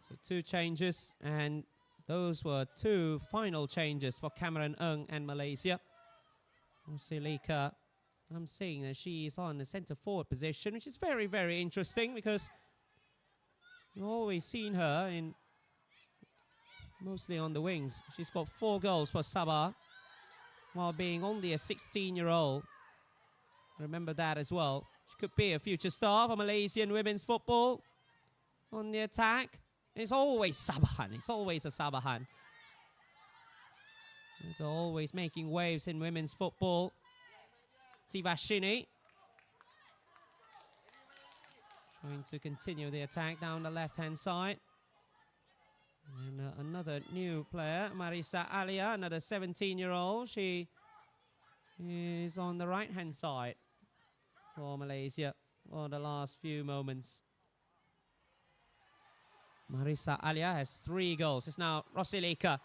[SPEAKER 5] So 2 changes, and those were 2 final changes for Cameron Ng and Malaysia. Rosilika, I'm seeing that she is on the centre forward position, which is very, very interesting because you've always seen her in mostly on the wings. She's got 4 goals for Sabah while being only a 16-year-old. Remember that as well. She could be a future star for Malaysian women's football. On the attack, it's always Sabahan. It's always a Sabahan. It's always making waves in women's football. Tivashini trying to continue the attack down the left-hand side. And another new player, Marisa Alia, another 17-year-old. She is on the right-hand side for Malaysia for the last few moments. Marisa Alia has 3 goals. It's now Rosilika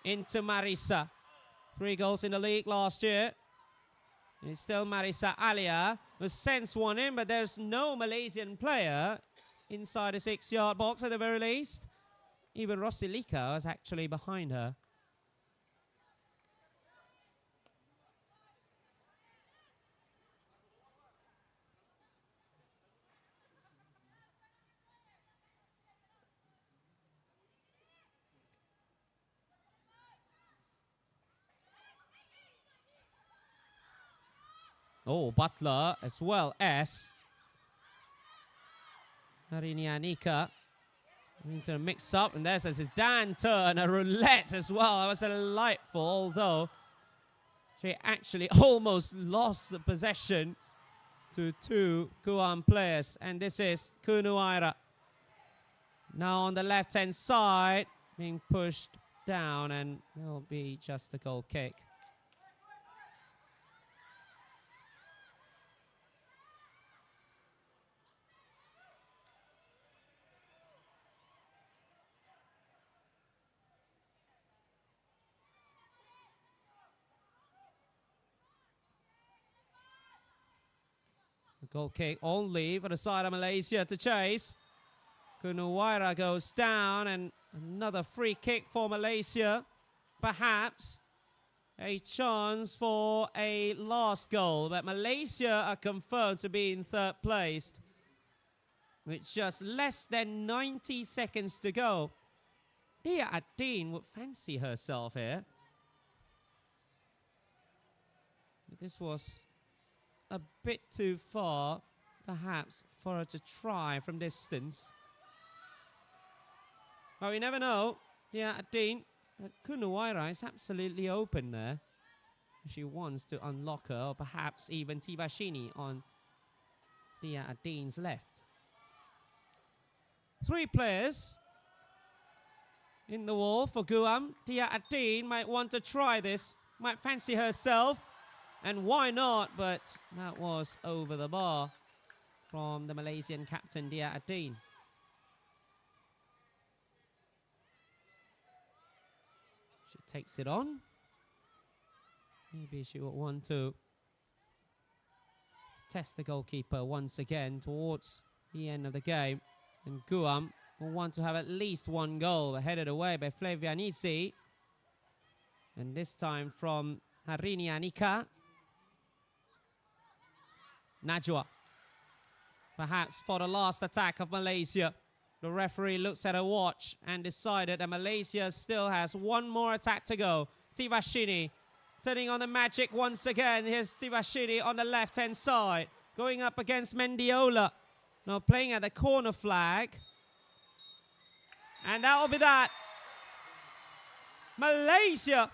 [SPEAKER 5] into Marisa. 3 goals in the league last year. It's still Marisa Alia who sends one in, but there's no Malaysian player inside the 6-yard box at the very least. Even Rosilika is actually behind her. Oh, Butler as well as Harinianika into a mix-up, and there's his Dan turn, a roulette as well. That was delightful, although she actually almost lost the possession to 2 Guam players, and this is Kunuaira. Now on the left-hand side, being pushed down, and it'll be just a goal kick. Goal kick only for the side of Malaysia to chase. Kunuwaira goes down, and another free kick for Malaysia. Perhaps a chance for a last goal, but Malaysia are confirmed to be in 3rd place with just less than 90 seconds to go. Dia Adin would fancy herself here. But this was a bit too far, perhaps, for her to try from distance. But we never know. Yeah, Adin, Kunuwaira is absolutely open there. She wants to unlock her, or perhaps even Tivashini on Dia Adin's left. 3 players in the wall for Guam. Tia Adin might want to try this, might fancy herself, and why not? But that was over the bar from the Malaysian captain, Tia Adin. She takes it on. Maybe she will want to test the goalkeeper once again towards the end of the game. And Guam will want to have at least one goal, headed away by Flavianisi. And this time from Harini Anika. Najwa. Perhaps for the last attack of Malaysia. The referee looks at a watch and decided that Malaysia still has one more attack to go. Tivashini turning on the magic once again. Here's Tivashini on the left-hand side. Going up against Mendiola. Now playing at the corner flag. And that will be that. Malaysia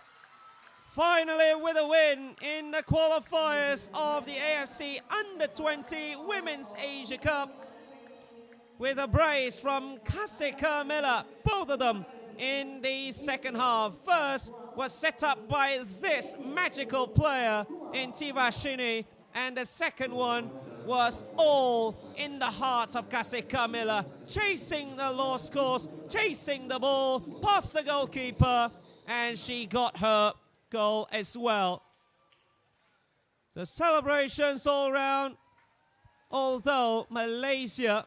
[SPEAKER 5] finally with a win in the qualifiers of the AFC Under-20 Women's Asia Cup. With a brace from Kasika Miller, both of them in the second half. First was set up by this magical player in Tivashini, and the second one was all in the heart of Kasika Miller, chasing the low scores, chasing the ball, past the goalkeeper, and she got her goal as well. The celebrations all round, although Malaysia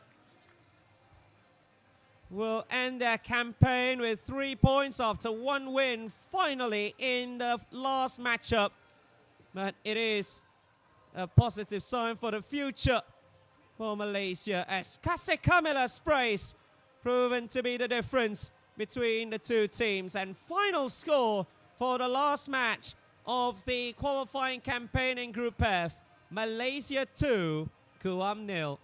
[SPEAKER 5] will end their campaign with 3 points after one win finally in the last matchup. But it is a positive sign for the future for Malaysia as Kasika Miller's brace proven to be the difference between the two teams. And final score for the last match of the qualifying campaign in Group F, Malaysia 2, Guam 0.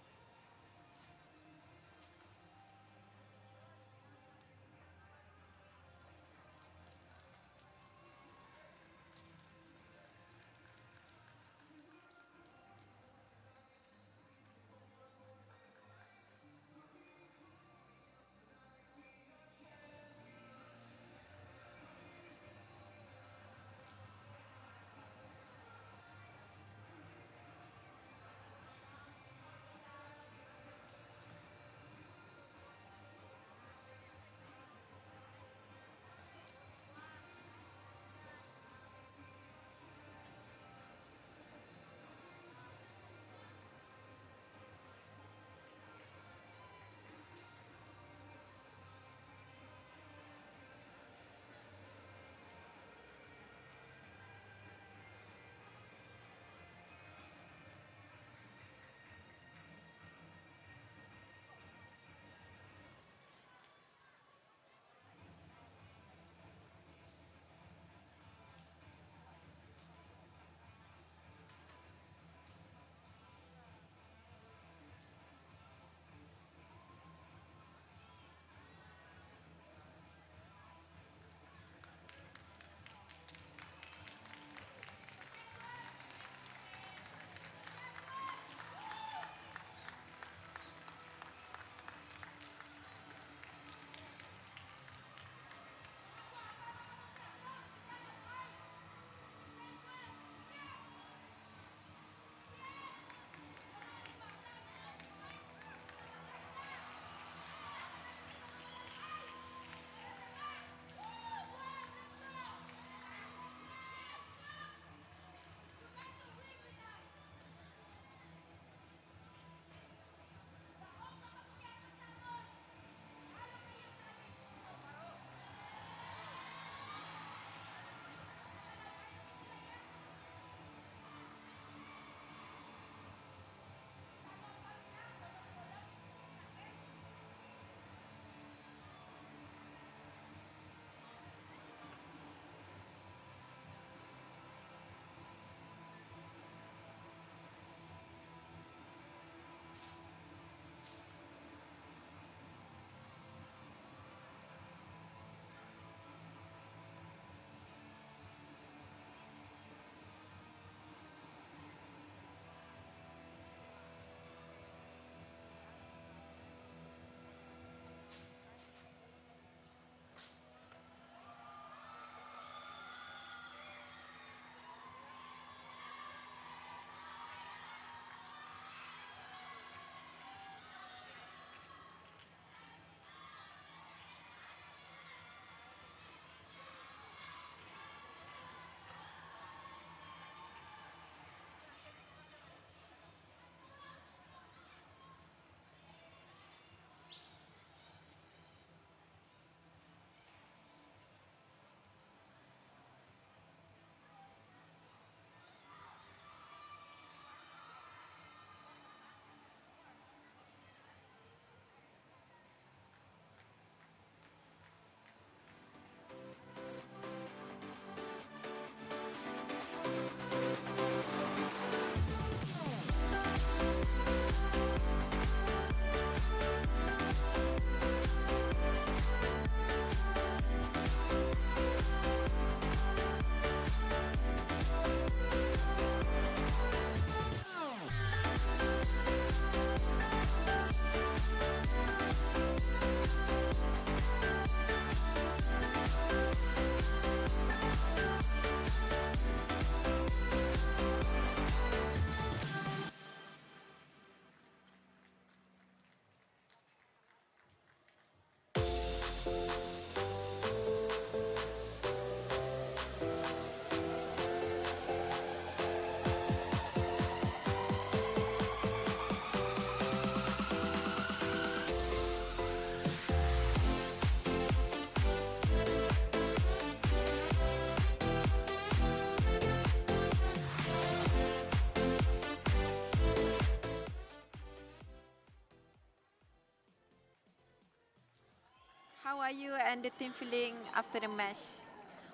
[SPEAKER 1] How are you and the team feeling after the match?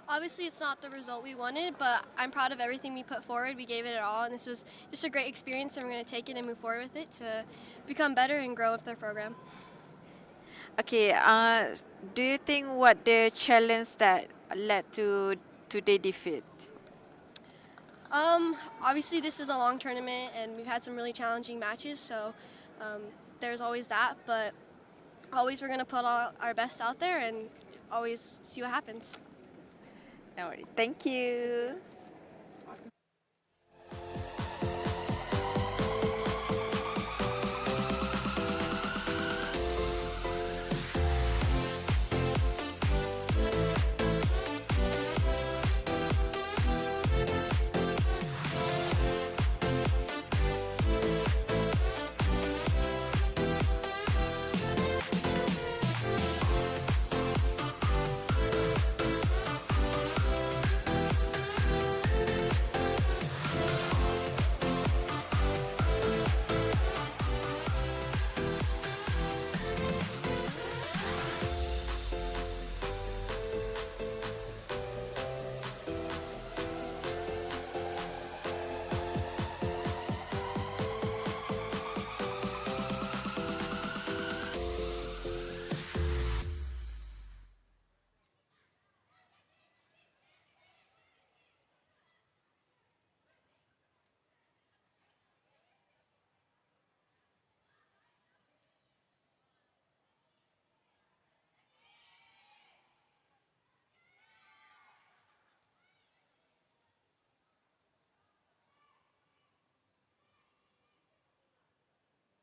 [SPEAKER 8] Obviously, it's not the result we wanted, but I'm proud of everything we put forward. We gave it all, and this was just a great experience, and we're going to take it and move forward with it to become better and grow with the program.
[SPEAKER 1] Okay, do you think what the challenge that led to today defeat?
[SPEAKER 8] Obviously, this is a long tournament, and we've had some really challenging matches, so there's always that, but always we're going to put all our best out there and always see what happens.
[SPEAKER 1] No worries. Thank you.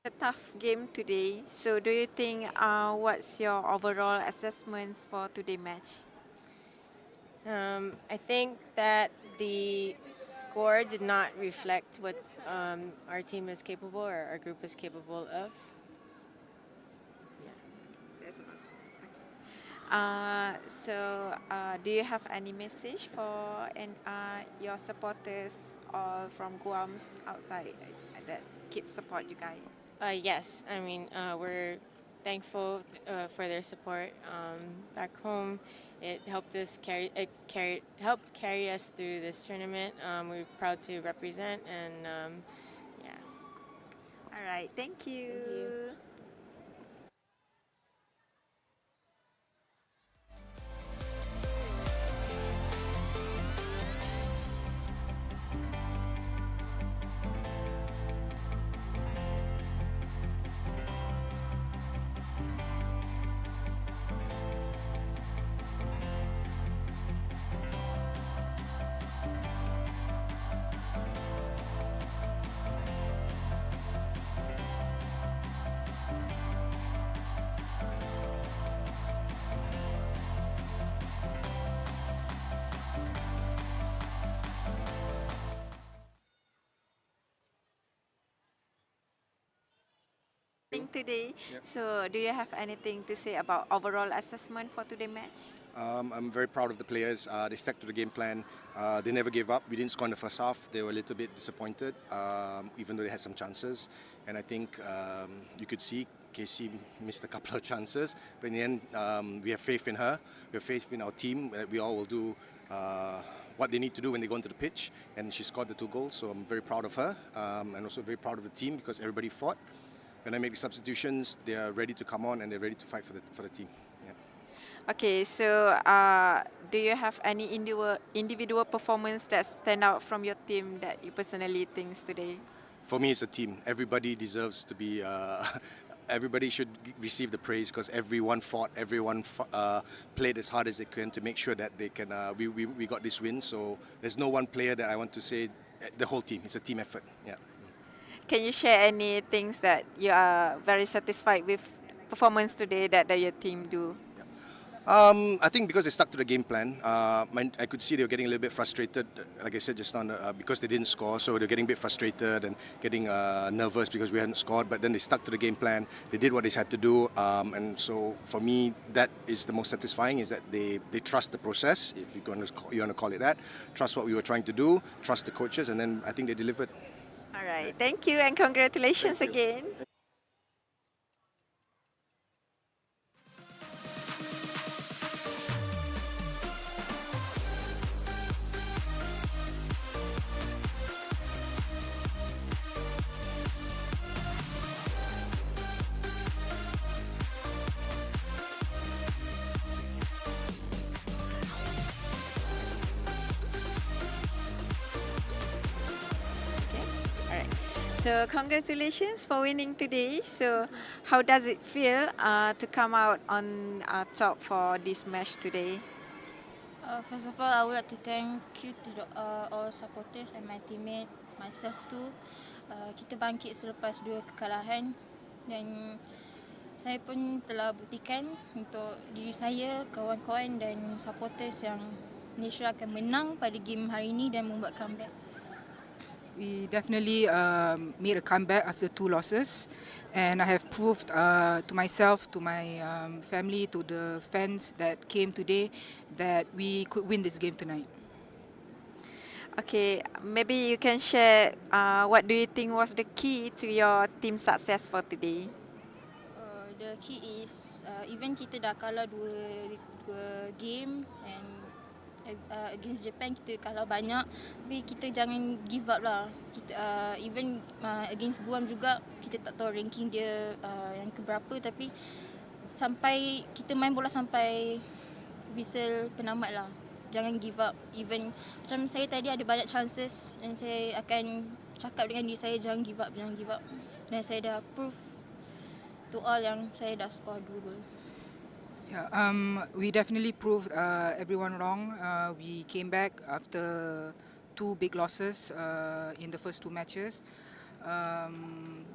[SPEAKER 1] A tough game today. So, do you think what's your overall assessments for today's match?
[SPEAKER 4] I think that the score did not reflect what our team is capable or our group is capable of.
[SPEAKER 1] Do you have any message for your supporters or from Guam's outside that keep support you guys?
[SPEAKER 4] Yes, I mean, we're thankful for their support back home. It helped us helped carry us through this tournament. We're proud to represent, and yeah.
[SPEAKER 1] All right, thank you.
[SPEAKER 4] Thank you.
[SPEAKER 1] Today.
[SPEAKER 2] Yep.
[SPEAKER 1] So, do you have anything to say about overall assessment for today's match?
[SPEAKER 2] I'm very proud of the players. They stuck to the game plan. They never gave up. We didn't score in the first half. They were a little bit disappointed, even though they had some chances. And I think you could see Casey missed a couple of chances. But in the end, we have faith in her. We have faith in our team. We all will do what they need to do when they go into the pitch. And she scored the 2 goals, so I'm very proud of her. And also very proud of the team because everybody fought. When I make the substitutions, they are ready to come on and they're ready to fight for the team. Yeah.
[SPEAKER 1] Okay, so do you have any individual performance that stand out from your team that you personally think today?
[SPEAKER 2] For me, it's a team. Everybody deserves to be. Everybody should receive the praise because everyone fought, everyone played as hard as they can to make sure that they can. We got this win. So there's no one player that I want to say. The whole team. It's a team effort. Yeah.
[SPEAKER 1] Can you share any things that you are very satisfied with performance today that your team do?
[SPEAKER 2] I think because they stuck to the game plan, I could see they were getting a little bit frustrated, like I said just now, because they didn't score. So they're getting a bit frustrated and getting nervous because we hadn't scored. But then they stuck to the game plan. They did what they had to do. And so for me, that is the most satisfying, is that they trust the process, if you want to call it that. Trust what we were trying to do, trust the coaches, and then I think they delivered.
[SPEAKER 1] All right. Thank you and congratulations again. So congratulations for winning today. So how does it feel to come out on top for this match today?
[SPEAKER 3] First of all, I would like to thank you to all supporters and my teammate, myself too. Kita bangkit selepas 2 kekalahan dan saya pun telah buktikan untuk diri saya, kawan-kawan dan supporters yang Malaysia akan menang pada game hari ini dan membuat comeback.
[SPEAKER 9] We definitely made a comeback after 2 losses, and I have proved to myself, to my family, to the fans that came today that we could win this game tonight.
[SPEAKER 1] Okay, maybe you can share what do you think was the key to your team success for today?
[SPEAKER 3] The key is even kita dah kalah dua game and against Japan kita kalah banyak, tapi kita jangan give up lah. Kita even against Guam juga kita tak tahu ranking dia yang keberapa, tapi sampai kita main bola sampai whistle penamat lah. Jangan give up. Even macam saya tadi ada banyak chances dan saya akan cakap dengan diri saya jangan give up, jangan give up. Dan saya dah prove to all yang saya dah score 2 gol.
[SPEAKER 9] Yeah, we definitely proved everyone wrong. We came back after 2 big losses in the first 2 matches.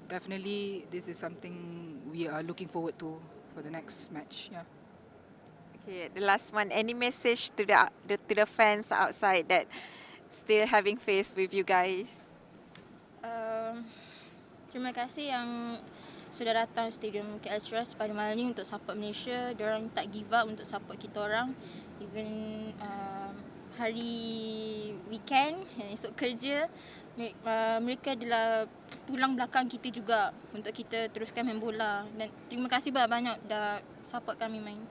[SPEAKER 9] Definitely, this is something we are looking forward to for the next match. Yeah.
[SPEAKER 1] Okay, the last one. Any message to the fans outside that still having faith with you guys?
[SPEAKER 3] Terima kasih yang sudah datang stadium KL Cheras pada malam ni untuk support Malaysia. Diorang tak give up untuk support kita orang. Even hari weekend, esok kerja, mereka adalah tulang belakang kita juga untuk kita teruskan main bola. Dan terima kasih banyak-banyak dah support kami main.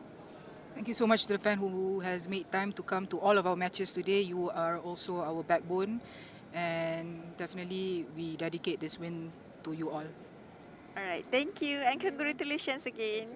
[SPEAKER 9] Thank you so much to the fan who has made time to come to all of our matches today. You are also our backbone, and definitely we dedicate this win to you all.
[SPEAKER 1] All right, thank you and congratulations again.